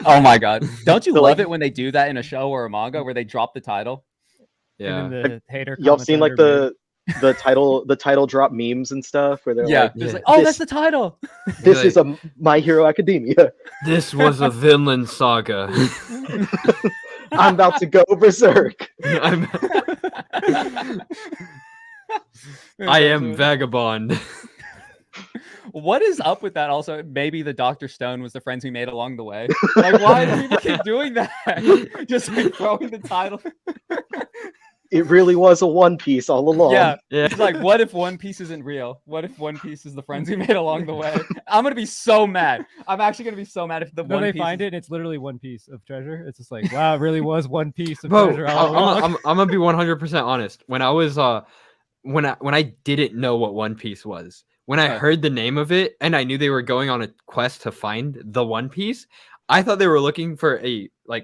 Oh my god! Don't you love it when they do that in a show or a manga where they drop the title? Yeah. The hater. Y'all seen like the title drop memes and stuff where they're like, oh, that's the title. This is a My Hero Academia. This was a Vinland Saga. I'm about to go berserk. I am Vagabond. What is up with that? Also, maybe the Dr. Stone was the friends we made along the way. Like, why do people keep doing that? Just like throwing the title. It really was a One Piece all along. Yeah. It's like, what if One Piece isn't real? What if One Piece is the friends we made along the way? I'm gonna be so mad. I'm actually gonna be so mad if they find it and it's literally one piece of treasure. It's just like, wow, it really was one piece of treasure. I'm gonna be 100% honest. When I was when I didn't know what One Piece was, when I heard the name of it and I knew they were going on a quest to find the One Piece, I thought they were looking for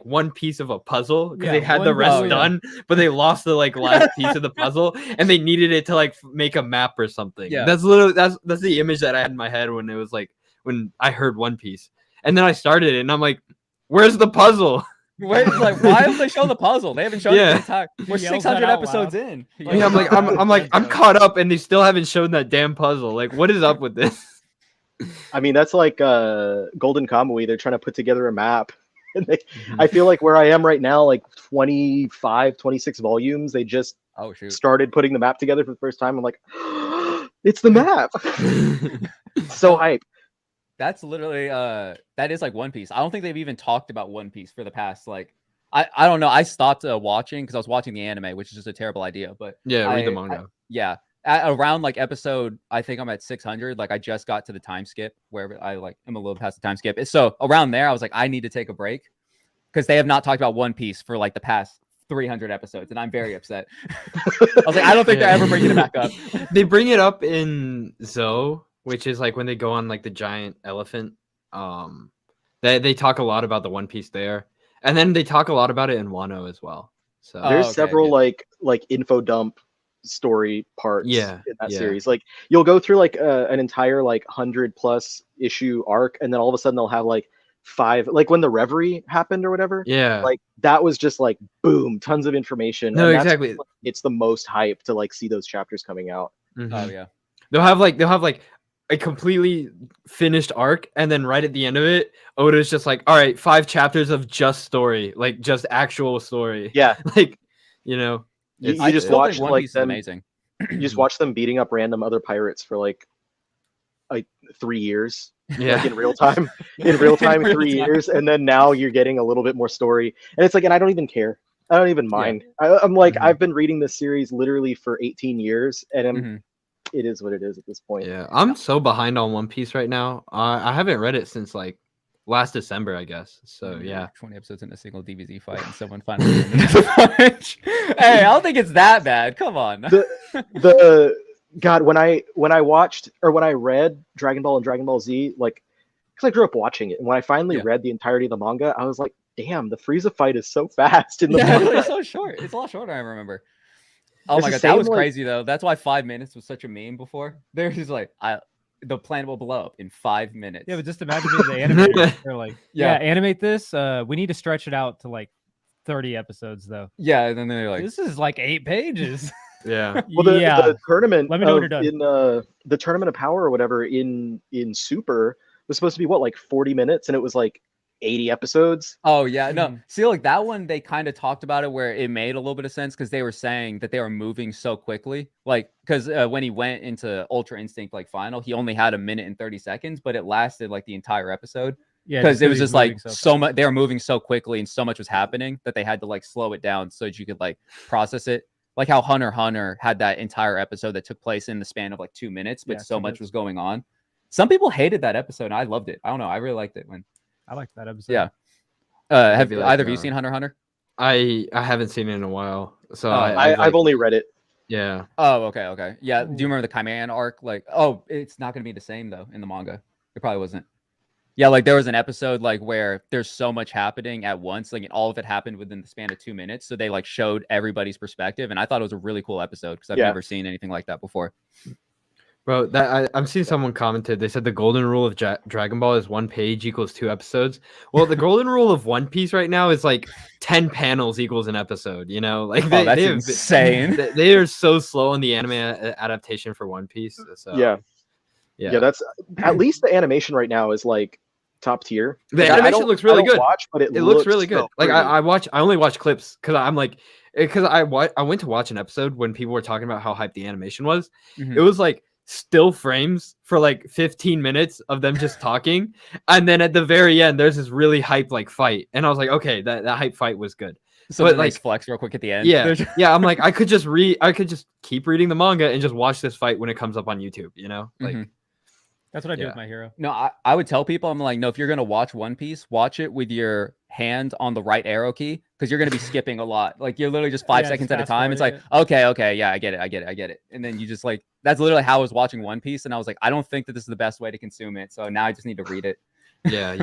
one piece of a puzzle because they had the rest done, but they lost the last piece of the puzzle and they needed it to make a map or something. Yeah, that's the image that I had in my head when it was when I heard One Piece, and then I started it and I'm like, where's the puzzle? Wait, why haven't they shown the puzzle? They haven't shown it the entire. We're 600 episodes in. Yeah, I'm caught up and they still haven't shown that damn puzzle. Like, what is up with this? I mean, that's like Golden Kamuy. They're trying to put together a map. And I feel like where I am right now, like 25, 26 volumes, they just started putting the map together for the first time. I'm like, it's the map. So hype. That's literally that is like One Piece. I don't think they've even talked about One Piece for the past I don't know. I stopped watching because I was watching the anime, which is just a terrible idea. But read the manga. Around episode, I think I'm at 600. I just got to the time skip where I am a little past the time skip. So around there, I was like, I need to take a break because they have not talked about One Piece for the past 300 episodes, and I'm very upset. I was like, I don't think they're ever bringing it back up. They bring it up in Zoe, which is when they go on the giant elephant. They talk a lot about the One Piece there, and then they talk a lot about it in Wano as well. So there's several info dump story parts Yeah, in that yeah. series. Like you'll go through like an entire like 100+ issue arc, and then all of a sudden they'll have like 5, like when the Reverie happened or whatever. Yeah. Like that was just like boom, tons of information. No, and that's exactly. when, like, it's the most hype to like see those chapters coming out. Mhm. Oh yeah. They'll have like a completely finished arc, and then right at the end of it, Oda's just like, all right, 5 chapters of just story, like just actual story. Yeah. Like, you know, You I just still watch think One like Piece is them. amazing. You just watch them beating up random other pirates for like 3 years. yeah. Like in real time, 3 years, and then now you're getting a little bit more story, and it's like, and I don't even care. I don't even mind. I'm like, Mhm. I've been reading this series literally for 18 years, and it is what it is at this point. Yeah, I'm so behind on One Piece right now. I haven't read it since like last December, I guess. So yeah. 20 episodes in a single DBZ fight, and someone finally won another punch. Hey, I don't think it's that bad. Come on. The God, when I watched or when I read Dragon Ball and Dragon Ball Z, like, because I grew up watching it, and when I finally read the entirety of the manga, I was like, damn, the Frieza fight is so fast in the manga. It's so short. It's a lot shorter, I remember. Oh It's my the god, that same, was like- crazy though. That's why 5 minutes was such a meme before. They're just like, the planet will blow up in 5 minutes. Yeah, but just imagine being the animators. They're like, Yeah. animate this. We need to stretch it out to like 30 episodes though. Yeah, and then they're like, This is like 8 pages. Yeah. Well, the tournament, Let me know when you're done. in the Tournament of Power or whatever in Super was supposed to be what, like 40 minutes, and it was like 80 episodes. oh yeah, no. See, like that one, they kind of talked about it where it made a little bit of sense because they were saying that they were moving so quickly. Like, because when he went into Ultra Instinct like final, he only had 1:30, but it lasted like the entire episode. Yeah, Because it was he's just like moving so much. They were moving so quickly, and so much was happening that they had to like slow it down so that you could like process it. Like how Hunter x Hunter had that entire episode that took place in the span of like 2 minutes, but Yeah, so 2 much minutes. was going on. Some people hated that episode, and I loved it. I don't know. I really liked it when. I like that episode. Yeah. Have be like, either of you seen Hunter x Hunter? I haven't seen it in a while. So Oh, I've only read it. yeah. Oh, okay. Yeah. Do you remember the Chimera arc? Like, oh, it's not going to be the same though in the manga. It probably wasn't. Yeah, like there was an episode like where there's so much happening at once, like and all of it happened within the span of 2 minutes. So they like showed everybody's perspective, and I thought it was a really cool episode because I've never seen anything like that before. Bro, I'm seeing someone commented. They said the golden rule of Dragon Ball is 1 page equals 2 episodes. Well, the golden rule of One Piece right now is like 10 panels equals an episode. You know, like That's insane. They are so slow on the anime adaptation for One Piece. So Yeah, that's at least the animation right now is like top tier. The Like, animation looks really good. But it looks really good. so Like pretty. I only watch clips because I'm like, because I went to watch an episode when people were talking about how hyped the animation was. Mhm. It was like still frames for like 15 minutes of them just talking, and then at the very end there's this really hype like fight, and I was like, okay, that hype fight was good. So But, nice like, flex real quick at the end. Yeah, yeah. I'm like, I could just keep reading the manga and just watch this fight when it comes up on YouTube. You know, like. Mhm. That's what I do Yeah. with my hero. No, I would tell people, I'm like, no, if you're gonna watch One Piece, watch it with your hand on the right arrow key because you're gonna be skipping a lot. Like you're literally just 5 Yeah, seconds just at a time. It's like, fast-forwarding okay, yeah, I get it. And then you just like that's literally how I was watching One Piece, and I was like, I don't think that this is the best way to consume it. So now I just need to read it. Yeah.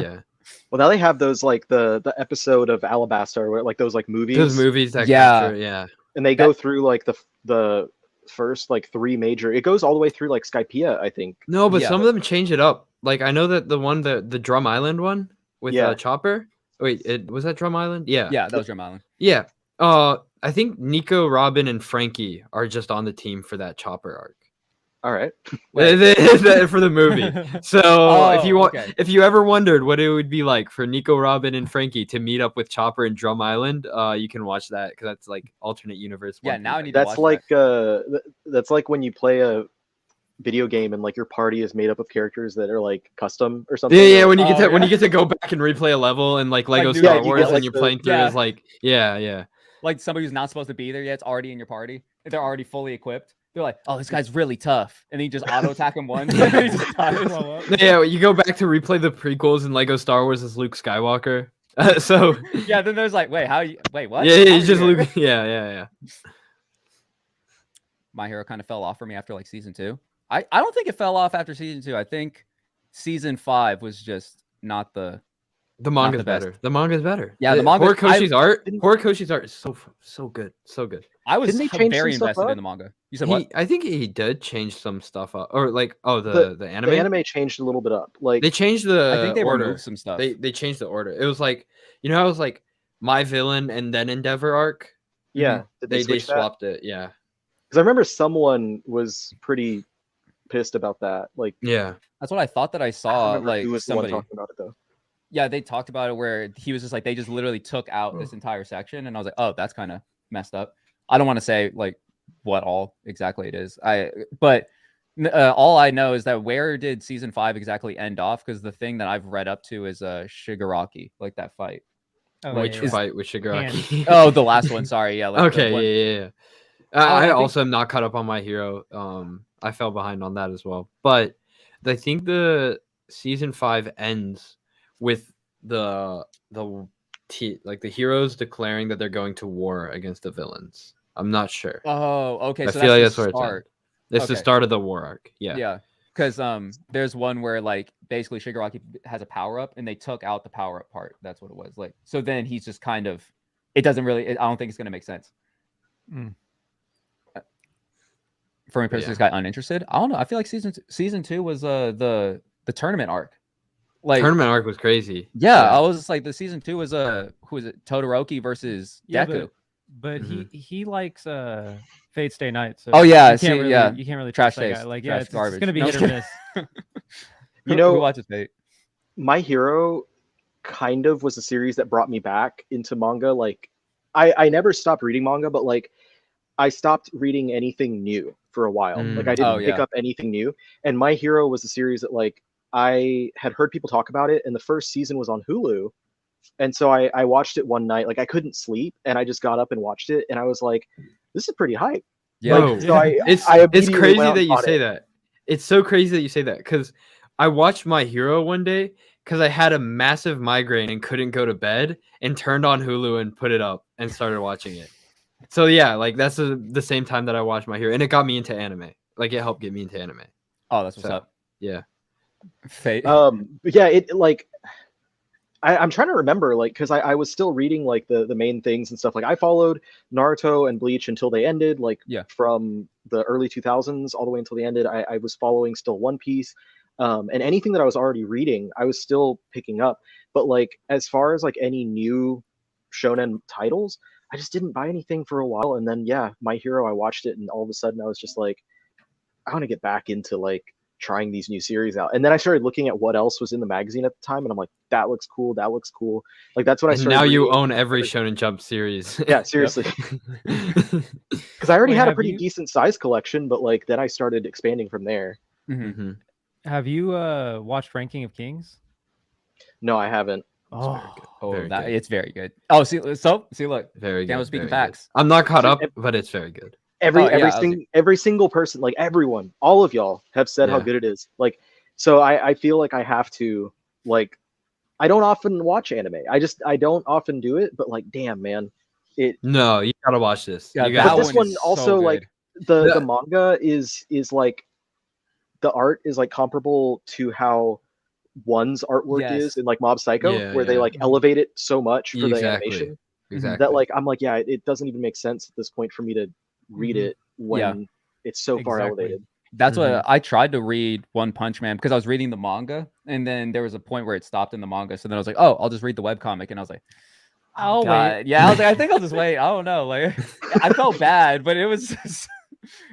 Well, now they have those like the episode of Alabasta, where like those like movies. Those movies that Yeah. capture, yeah. And they go through like the first like 3 major. It goes all the way through like Skypiea, I think. No, but Yeah. some of them change it up. Like I know that the Drum Island one with Chopper. Wait, was that Drum Island? Yeah. Yeah, that was Drum Island. Yeah. I think Nico, Robin, and Frankie are just on the team for that Chopper arc. All right. For the movie. So okay. if you ever wondered what it would be like for Nico, Robin, and Frankie to meet up with Chopper in Drum Island, you can watch that because that's like alternate universe. Yeah, One now I Piece. need to That's watch like that's like when you play a video game and like your party is made up of characters that are like custom or something. Yeah, when you get Oh, to when yeah. you get to go back and replay a level and like Lego Like, Star yeah, you Wars get, like, and you're the- playing through yeah. as like yeah. like somebody who's not supposed to be there yet. It's already in your party. They're already fully equipped. They're like, oh, this guy's really tough, and then you just auto attack him once. And he just dies. Blow up. Yeah, you go back to replay the prequels in Lego Star Wars as Luke Skywalker. So Yeah, then there's like, wait, what? yeah, How you are just here? Luke. Yeah. My Hero kind of fell off for me after like season 2. I don't think it fell off after season 2. I think season 5 was just not the The Not manga's the best. better. The manga's better. Yeah, the manga- Horikoshi's art is so good. So good. I was Didn't they change very some stuff invested up? in the manga. You said what? I think he did change some stuff up, or like the anime. The anime changed a little bit up. Like They changed the I think they order. removed some stuff. They changed the order. It was like, you know how it was like My Villain and then Endeavor arc. yeah, did They switch that? swapped it. Yeah. Because I remember someone was pretty pissed about that. Like Yeah. That's what I thought that I I don't saw. remember Like who was the one somebody. talking about it though. Yeah, they talked about it where he was just like they just literally took out this entire section, and I was like, oh, that's kind of messed up. I don't want to say like what all exactly it is. But all I know is that where did season 5 exactly end off? Because the thing that I've read up to is Shigaraki, like that fight. Oh, Which yeah. fight with Shigaraki? Oh, the last one. Sorry, yeah. Like Okay. the one- Yeah. I I think- also am not caught up on My Hero. I fell behind on that as well. But I think the season 5 ends with the heroes declaring that they're going to war against the villains. I'm not sure. Oh, okay. I So feel like that's that's where the it's at. start. It's the Okay. start of the war arc. Yeah. Yeah. Because there's one where like basically Shigaraki has a power up and they took out the power up part. That's what it was. Like so then he's just kind of it doesn't really I don't think it's gonna make sense. Mm. For me personally, this guy uninterested. I don't know. I feel like season 2 was the tournament arc. Like Tournament arc was crazy. yeah, I was just like the season 2 was who is it? Todoroki versus Yeah, Deku. But Mhm. he likes Fate Stay Night. So Oh, yeah, you see, can't really, yeah. you can't really Trash trust that guy. taste, Like trash it's garbage. gonna be No, hit I'm or kidding. miss. You know, Who watches Fate? My Hero kind of was a series that brought me back into manga. Like I never stopped reading manga, but like I stopped reading anything new for a while. Like I didn't Oh, pick yeah. up anything new. And My Hero was a series that like I had heard people talk about it, and the first season was on Hulu. And so I watched it one night. Like I couldn't sleep, and I just got up and watched it, and I was like, this is pretty hype. Yeah. Whoa. Like, so I It's immediately crazy went out that and you bought say it. that. It's so crazy that you say that because I watched My Hero one day because I had a massive migraine and couldn't go to bed and turned on Hulu and put it up and started watching it. So yeah, like that's the same time that I watched My Hero, and it got me into anime. Like it helped get me into anime. Oh, that's what's So, up. yeah. Fate. But yeah, it like I'm trying to remember, like, because I was still reading like the main things and stuff. Like I followed Naruto and Bleach until they ended, like from the early 2000s all the way until they ended. I was following still One Piece, and anything that I was already reading, I was still picking up. But like as far as like any new shonen titles, I just didn't buy anything for a while. And then yeah, My Hero, I watched it, and all of a sudden I was just like, I want to get back into like trying these new series out. And then I started looking at what else was in the magazine at the time, and I'm like, that looks cool, that looks cool. Like that's what I And started now you reading. own every Shonen Jump series. Yeah, seriously. Because I already Wait, had a have pretty you- decent size collection, but like then I started expanding from there. Mhm. Have you watched Ranking of Kings? No, I haven't. Oh, Very that good. it's very good. Oh, see, look, Very Cam good. was speaking very good. facts. I'm not caught So up, but it's very good. Every single person, like everyone, all of y'all have said how Yeah. good it is. Like, so I feel like I have to, like, I don't often watch anime. I don't often do it, but like, damn, man, No, you gotta watch this. Yeah, you that gotta But this one one is also, so like, good. the manga is like, the art is like comparable to how One's artwork Yes. is in like Mob Psycho, Yeah, where they yeah. like elevate it so much for the Exactly. animation Exactly. that like I'm like, yeah, it doesn't even make sense at this point for me to read it when it's so far Exactly. elevated. That's what I tried to read One Punch Man because I was reading the manga, and then there was a point where it stopped in the manga. So then I was like, oh, I'll just read the webcomic, and I was like, I'll God. wait. Yeah, I was like, I think I'll just wait. I don't know. Like, I felt bad, but it was.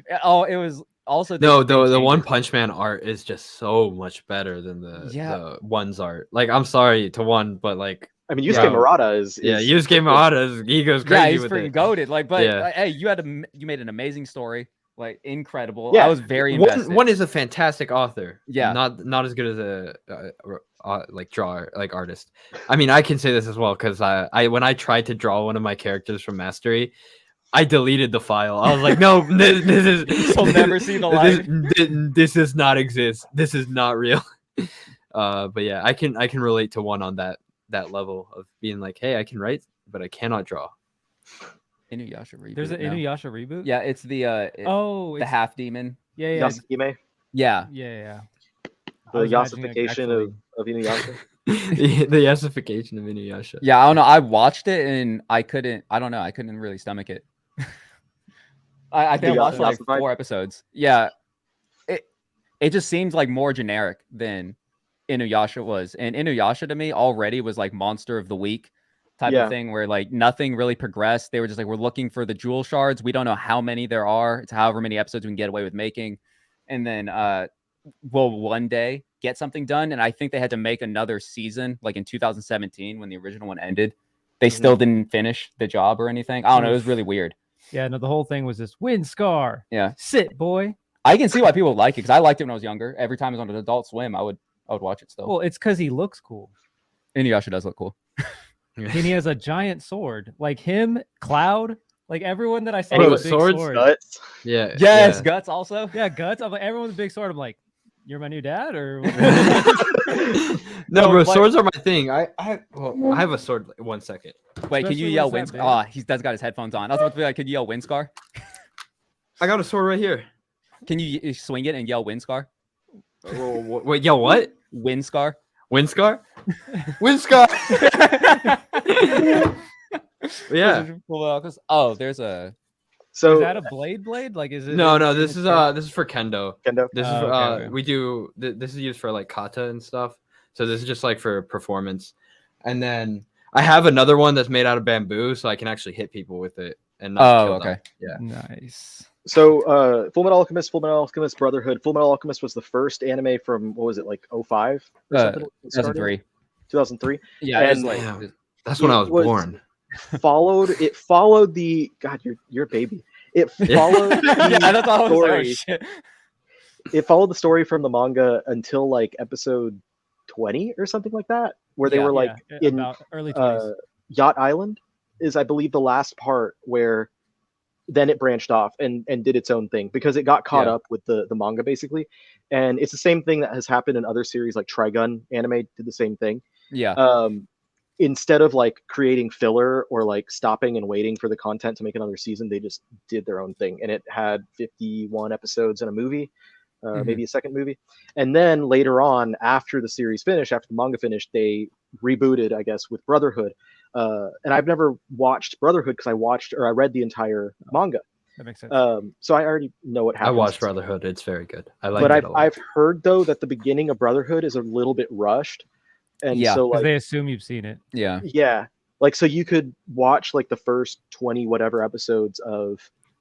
It was also No, different the things One changing. Punch Man art is just so much better than the Yeah. One's art. Like, I'm sorry to One, but like, I mean, Yusuke Yeah. Murata is Yusuke Murata's he goes Yeah, crazy he's with freaking it. goated. Like, but Yeah. hey, you made an amazing story, like incredible. Yeah. I was very invested. One is a fantastic author. Yeah. not as good as a like drawer, like artist. I mean, I can say this as well because I when I tried to draw one of my characters from Mastery, I deleted the file. I was like, no, this is This will never see the light. This does not exist. This is not real. But yeah, I can relate to One on that level of being like, hey, I can write, but I cannot draw. Inuyasha reboot. There's an now. Inuyasha reboot. Yeah, it's the Oh, the it's, half demon. yeah. Yasukime, Yeah, Yeah. the I was imagining, like, Yasification actually- of Inuyasha. the yesification of Inuyasha. Yeah, I don't know. I watched it and I don't know. I couldn't really stomach it. I think I watched like 4 episodes. Yeah. It just seems like more generic than Inuyasha was. And Inuyasha to me already was like monster of the week type of thing where like nothing really progressed. They were just like, we're looking for the jewel shards. We don't know how many there are. It's however many episodes we can get away with making. And then we'll one day get something done. And I think they had to make another season like in 2017 when the original one ended. They still didn't finish the job or anything. I don't know. It was really weird. Yeah, no, the whole thing was this wind scar. Yeah. Sit, boy. I can see why people like it because I liked it when I was younger. Every time it was on Adult Swim, I would watch it still. Well, it's because he looks cool. Inuyasha does look cool. And he has a giant sword. Like him, Cloud, like everyone that I saw Bro, with a big swords, sword. Guts. Yeah. Yes, yeah. Guts also. Yeah, Guts. I'm like, everyone with a big sword. I'm like, you're my new dad, or No, bro, like, swords are my thing. I have a sword. Like, 1 second. Wait, can you Especially yell when it's Windscar? that Oh, he's got his headphones on. I was about to be like, could you yell Windscar? I got a sword right here. Can you swing it and yell Windscar? Wait, yo, what? Windscar? Windscar? Windscar! Yeah. Oh, there's a. So is that a blade? Like, is it? No, this is for kendo. Kendo. This is okay. we do this is used for like kata and stuff. So this is just like for performance. And then I have another one that's made out of bamboo, so I can actually hit people with it and not kill them. Okay. Yeah. Nice. So, Fullmetal Alchemist, Fullmetal Alchemist Brotherhood. Fullmetal Alchemist was the first anime from, what was it, like 05 or something? 2003. 2003. Yeah, And it's like That's when I was born. It followed the God, you're a baby. It followed yeah, that's all I was story. like, oh, shit. It followed the story from the manga until like episode 20 or something like that, where they were like in about early 20s. Yacht Island is, I believe, the last part where then it branched off and did its own thing because it got caught up with the manga basically. And it's the same thing that has happened in other series, like Trigun anime did the same thing. Yeah. Instead of like creating filler or like stopping and waiting for the content to make another season, they just did their own thing. And it had 51 episodes and a movie, maybe a second movie. And then later on, after the series finished, after the manga finished, they rebooted, I guess, with Brotherhood. And I've never watched Brotherhood because I read the entire manga. That makes sense. So I already know what happens. I watched Brotherhood. It's very good. I like but it a lot. I've heard though that the beginning of Brotherhood is a little bit rushed. And so Because like, they assume you've seen it. yeah, like so you could watch like the first 20 whatever episodes of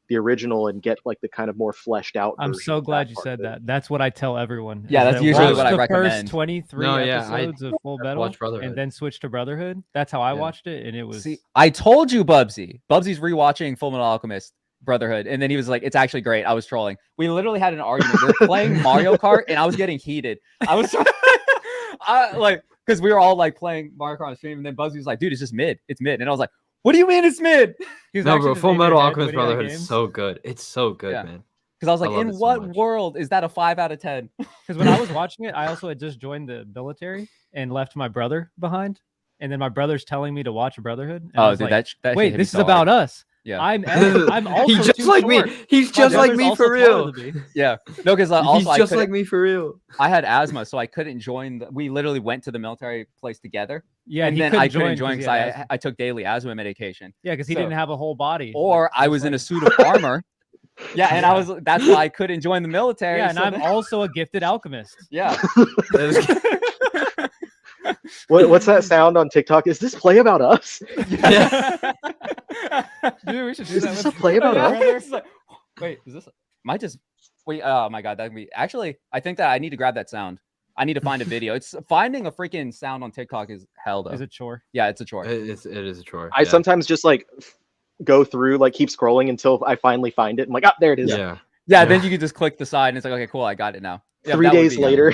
the original and get like the kind of more fleshed out. I'm so glad you said that. That's what I tell everyone. Yeah, that's usually what I recommend. The first 23 episodes of Full Metal and then switch to Brotherhood. That's how I watched it, and it was. See, I told you, Bubsy. Bubsy's rewatching Fullmetal Alchemist Brotherhood, and then he was like, "It's actually great." I was trolling. We literally had an argument. We were playing Mario Kart, and I was getting heated. I was like, because we were all like playing Mario Kart on stream, and then Bubsy was like, "Dude, it's just mid. It's mid," and I was like, "What do you mean it's mid?" No, bro, Fullmetal Alchemist Brotherhood is so good. It's so good, man. Because I was like, in what world is that a 5 out of 10? Because when I was watching it, I also had just joined the military and left my brother behind. And then my brother's telling me to watch Brotherhood. And I was dude, like, that wait, this is about us. Yeah, I'm also He's just like me. He's just like me for real. Yeah, no, because he's just like me for real. I had asthma, so I couldn't join. We literally went to the military place together. Yeah, and then I couldn't join because I took daily asthma medication. Yeah, because he didn't have a whole body. Or I was in a suit of armor. Yeah, and that's why I couldn't join the military. Yeah, and I'm also a gifted alchemist. Yeah. What's that sound on TikTok? Is this play about us? Yeah. Dude, we should do is that. This a play about us? Wait, is this? Might just wait. Oh my god, that'd be actually. I think that I need to grab that sound. I need to find a video. It's finding a freaking sound on TikTok is hell though. Is a chore? Yeah, it's a chore. It is a chore. I sometimes just like go through, like keep scrolling until I finally find it. I'm like, there it is. Yeah. Then you can just click the side and it's like, okay, cool, I got it now. Yeah, 3 days later.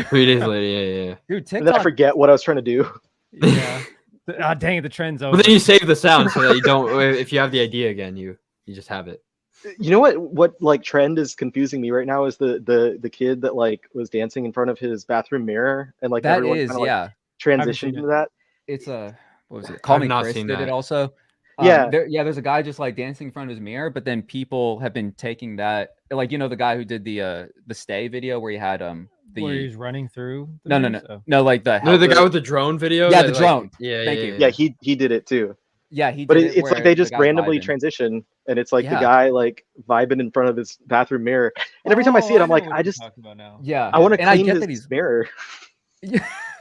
3 days later, yeah. Dude, TikTok. And then I forget what I was trying to do. Yeah. Dang it, the trend's over. But then you save the sound so that you don't. If you have the idea again, you just have it. You know what like trend is confusing me right now is the kid that like was dancing in front of his bathroom mirror and like that everyone is kinda, like, transitioned to that. It's a what was it? Call Me Chris did it also. There's a guy just like dancing in front of his mirror, but then people have been taking that, like the guy who did the Stay video where he had Where he's running through. No, like the guy with the drone video. Yeah, the drone. Yeah, Thank you. Yeah, he did it too. Yeah, he. But did it's like they just the randomly vibing. transition, and it's like the Yeah. guy like vibing in front of his bathroom mirror. And every time I see it, I'm like, I just Yeah, I want to and I clean get his that he's mirror.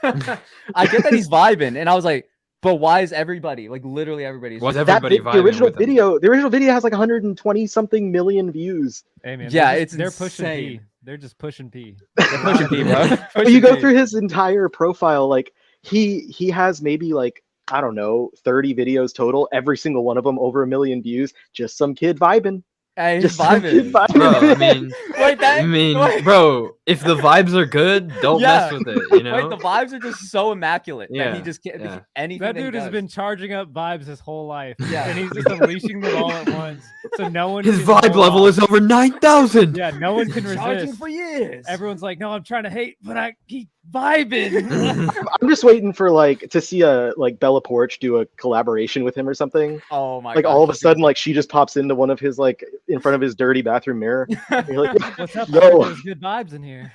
I get that he's vibing, and I was like, but why is everybody like literally everybody's Why's just- everybody the vibing original with him? video has like 120 something million views. Hey man, Yeah, they're pushing insane. P. They're just pushing P. They're pushing P, bro. But you go through his entire profile, like he has maybe like, I don't know, 30 videos total, every single one of them over 1 million views, just some kid vibing. Hey, he's Just some kid vibing. vibing. Bro, I mean, Wait, wait. bro, if the vibes are good, don't mess with it. You know. Wait, the vibes are just so immaculate that Yeah, he just can't yeah. anything. That he dude has does. been charging up vibes his whole life. Yeah. And he's just unleashing them all at once. So no one His can vibe hold level off. is over 9,000. Yeah, no one can charging resist. for years. Everyone's like, no, I'm trying to hate, but I keep vibing. I'm just waiting for like to see a like Bella Porch do a collaboration with him or something. Oh my Like God, all of a that's sudden, like she just pops into one of his like in front of his dirty bathroom mirror. And you're like, What's up? Yo. There's good vibes in here.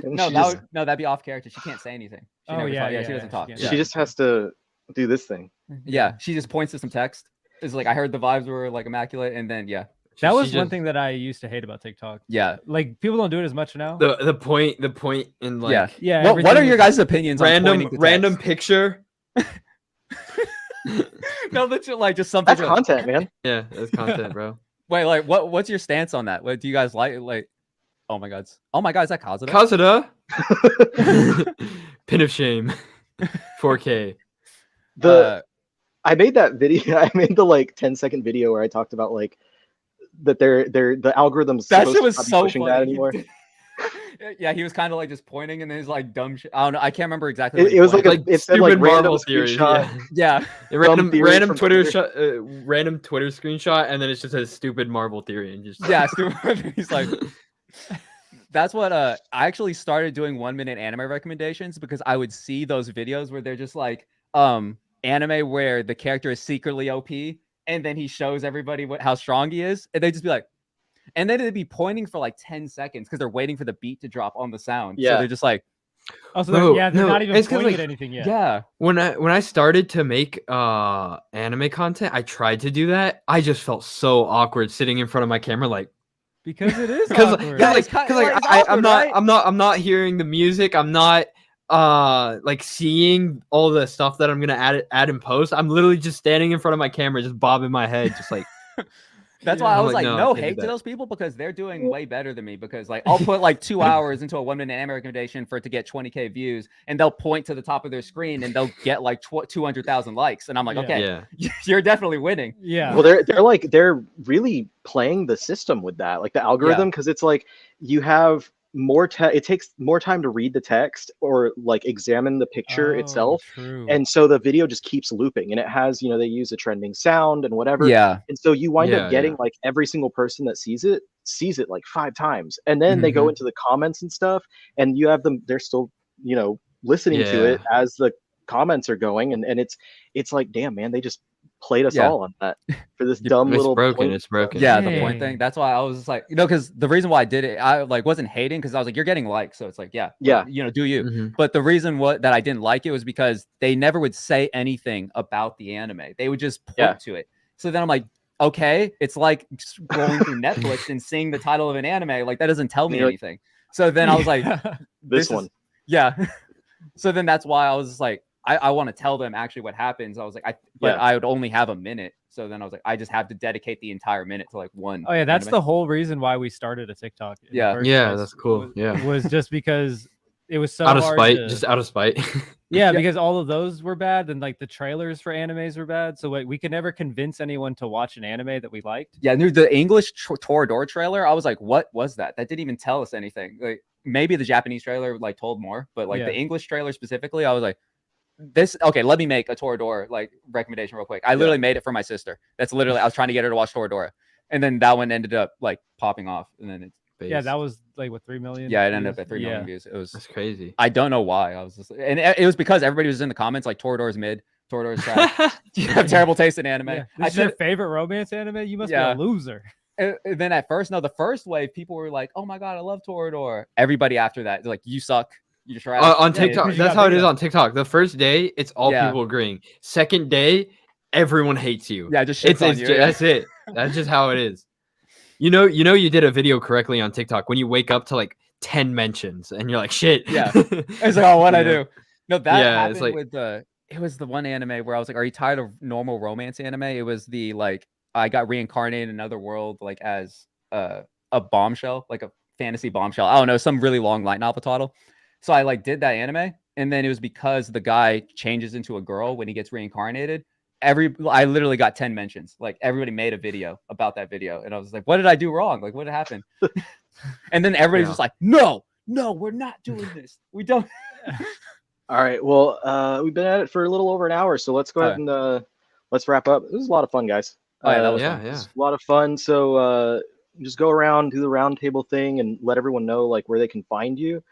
and No, she that just, no, that'd be off character. She can't say anything. She Oh, never yeah, talk- yeah, she doesn't yeah, talk. she Yeah. can't. she just has to do this thing. Yeah, she just points to some text. It's like I heard the vibes were like immaculate, and then yeah, That was She one just- thing that I used to hate about TikTok. yeah. Like people don't do it as much now. The point in like Yeah. Yeah. What everything are your was- guys' opinions on pointing to random text? picture. No, literally, like just something. That's content, man. Yeah, that's content, bro. Wait, like what's your stance on that? What do you guys like? Like, oh my God, is that Kazuda? Kazuda. Pin of shame. 4K. I made that video. I made the like 10-second video where I talked about like that the algorithm's That supposed shit was to not be so pushing funny. that anymore. Yeah, he was kind of like just pointing and then he's like dumb shit. I don't know. I can't remember exactly. what It he was like pointed. it said like stupid random Marvel theory. screenshot. Yeah. Yeah, Random theory random from Twitter Twitter. random Twitter screenshot, and then it's just a stupid Marvel theory, and just yeah. He's like, that's what. I actually started doing 1 minute anime recommendations because I would see those videos where they're just like anime where the character is secretly OP, and then he shows everybody how strong he is, and they just be like. And then they'd be pointing for like 10 seconds because they're waiting for the beat to drop on the sound. So Yeah. they're just like, Also, No, they're no, not even it's 'cause, pointing like, at anything yet. yeah. when I started to make anime content, I tried to do that. I just felt so awkward sitting in front of my camera, like Because it is because awkward. Yeah, it's like, kinda- like, it's I'm awkward, right? I'm not hearing the music. I'm not like seeing all the stuff that I'm gonna add in post. I'm literally just standing in front of my camera, just bobbing my head, just like That's Yeah. why I I'm was like, like, no, I no can't do hate to that. those people because they're doing way better than me. Because like I'll put like 2 hours into a 1 minute anime recommendation for it to get 20K views, and they'll point to the top of their screen and they'll get like 200,000 likes, and I'm like, Yeah. okay, yeah. you're definitely winning. Yeah. Well, they're really playing the system with that, like the algorithm, because it's like you have more it takes more time to read the text or like examine the picture Oh, itself, True. and so the video just keeps looping, and it has they use a trending sound and whatever, Yeah, and so you wind Yeah, up getting yeah. like every single person that sees it like 5 times, and then they go Mhm. into the comments and stuff, and you have them, they're still listening to it as the comments are going, and it's like, damn man, they just played us Yeah. all on that for this Yeah, dumb It's little broken. point It's broken. yeah, the point Dang. thing. That's why I was just like, because the reason why I did it, I like wasn't hating because I was like, you're getting likes, so it's like, yeah, Yeah. do you? Mhm. But the reason that I didn't like it was because they never would say anything about the anime. They would just point Yeah. to it. So then I'm like, okay, it's like scrolling through Netflix and seeing the title of an anime. Like that doesn't tell me You're like, anything. So then I was like, this is- one. yeah. So then that's why I was just like, I want to tell them actually what happens. I was like, but Yeah. I would only have a minute. So then I was like, I just have to dedicate the entire minute to like one. Oh yeah, that's anime. the whole reason why we started a TikTok. In the Yeah. first Yeah, place, that's cool. Was, Yeah. was just because it was so Out of hard spite, to- just out of spite. yeah, Yeah. because all of those were bad, and like the trailers for animes were bad. So like, we could never convince anyone to watch an anime that we liked. Yeah, dude, the English Toradora trailer, I was like, what was that? That didn't even tell us anything. Like maybe the Japanese trailer like told more, but like Yeah. the English trailer specifically, I was like, okay, let me make a Toradora like recommendation real quick. I literally made it for my sister. That's literally I was trying to get her to watch Toradora. And then that one ended up like popping off. And then Yeah, that was like what 3 million. it ended up views? at 3 million views. It was That's crazy. I don't know why. I was just and it was because everybody was in the comments like Toradora's mid, Toradora's trash. You have terrible taste in anime. Yeah. I This is your said favorite romance anime? You must Yeah. be a loser. And then at first, no, the first wave, people were like, "Oh my god, I love Torador." Everybody after that, they're like, "You suck, you trash." On Yeah, TikTok, 'cause you that's got how it is video. on TikTok. The first day, it's all Yeah. people agreeing. Second day, everyone hates you. Yeah, just shits on you. Yeah. That's it. That's just how it is. You know, you did a video correctly on TikTok when you wake up to like 10 mentions and you're like, shit. Yeah. It's like, oh, what I You know? do? No, that Yeah, happened it's like- with it was the one anime where I was like, "Are you tired of normal romance anime?" It was the like I got reincarnated in another world, like as a bombshell, like a fantasy bombshell. I don't know, some really long light novel title. So I like did that anime, and then it was because the guy changes into a girl when he gets reincarnated. I literally got 10 mentions. Like everybody made a video about that video, and I was like, "What did I do wrong? Like, what happened?" And then everybody's just like, "No, we're not doing this. We don't." All right. Well, we've been at it for a little over an hour, so let's go ahead and let's wrap up. This was a lot of fun, guys. Oh yeah, that was yeah, fun. yeah. It's a lot of fun. So just go around, do the roundtable thing, and let everyone know like where they can find you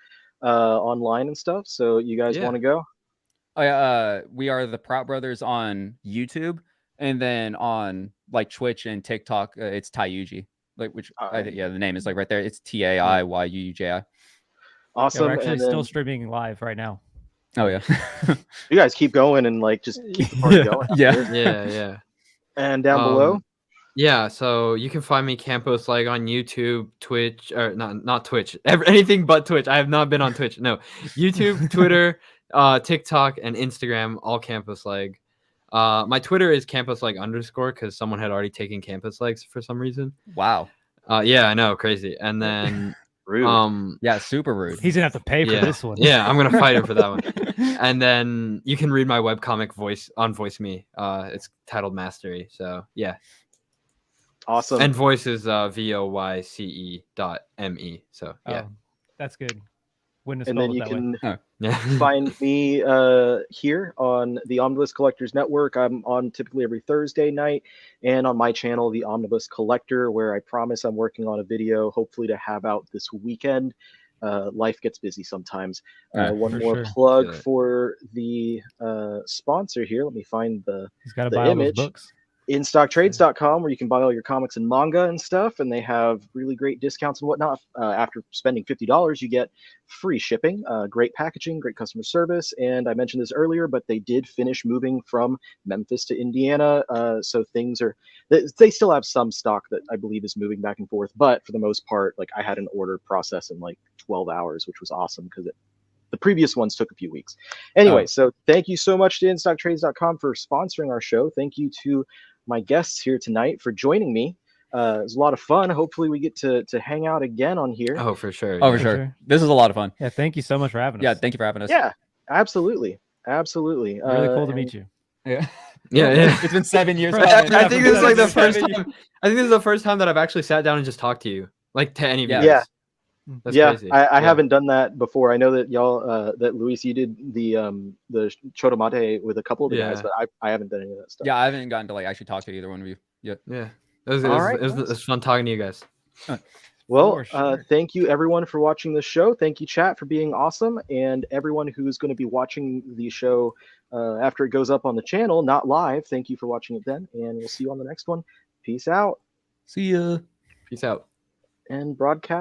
online and stuff. So you guys Yeah. want to go? Oh yeah, we are the Prout Brothers on YouTube, and then on like Twitch and TikTok, it's Taiyuji. Like which Alright. the name is like right there. It's TAIYUUJI. Yeah, Awesome. we're actually And still then streaming live right now. Oh yeah. you guys keep going and like just keep the party going. Yeah. Yeah. And down below. Yeah, so you can find me Camposleg on YouTube, Twitch, or not Twitch, anything but Twitch. I have not been on Twitch. No, YouTube, Twitter, TikTok, and Instagram, all Camposleg. My Twitter is Camposleg _ because someone had already taken Camposlegs for some reason. Wow. Yeah, I know, crazy. And then Rude. Yeah, super rude. He's gonna have to pay for yeah, this one. yeah, I'm gonna fight him for that one. And then you can read my webcomic Voice Me. It's titled Mastery. So yeah. Awesome. And voice is voice.me. So yeah. Oh, that's good. Wouldn't have And spelled then it you that way. can Yeah. find me here on the Omnibus Collectors Network. I'm on typically every Thursday night, and on my channel, the Omnibus Collector, where I promise I'm working on a video, hopefully to have out this weekend. Life gets busy sometimes. One for more sure. plug Feel it. for the sponsor here. Let me find He's got to the buy all those image. books. InStockTrades.com, where you can buy all your comics and manga and stuff, and they have really great discounts and whatnot. After spending $50, you get free shipping, great packaging, great customer service, and I mentioned this earlier, but they did finish moving from Memphis to Indiana, so things are, they still have some stock that I believe is moving back and forth, but for the most part, like I had an order process in like 12 hours, which was awesome because the previous ones took a few weeks. Anyway, so thank you so much to InStockTrades.com for sponsoring our show. Thank you to my guests here tonight for joining me. It was a lot of fun. Hopefully we get to hang out again on here. Oh, for sure. Oh, yeah. for sure. This is a lot of fun. Yeah, thank you so much for having us. Yeah, thank you for having us. Yeah, absolutely. Absolutely. Really cool to meet you. Yeah. Yeah. It's been 7 years. I coming. think this is like the first 7 years. time. I think this is the first time that I've actually sat down and just talked to you, like to any of you. Yeah. guys. Yeah. That's Yeah, crazy. I Yeah. haven't done that before. I know that y'all, that Luis, you did the Chotomate with a couple of the guys, Yeah. but I haven't done any of that stuff. Yeah, I haven't gotten to like actually talk to either one of you yet. Yeah. It All right, was fun talking to you guys. Well, For sure. thank you everyone for watching the show. Thank you, chat, for being awesome, and everyone who's going to be watching the show after it goes up on the channel, not live. Thank you for watching it then, and we'll see you on the next one. Peace out See ya. Peace out. and broadcast.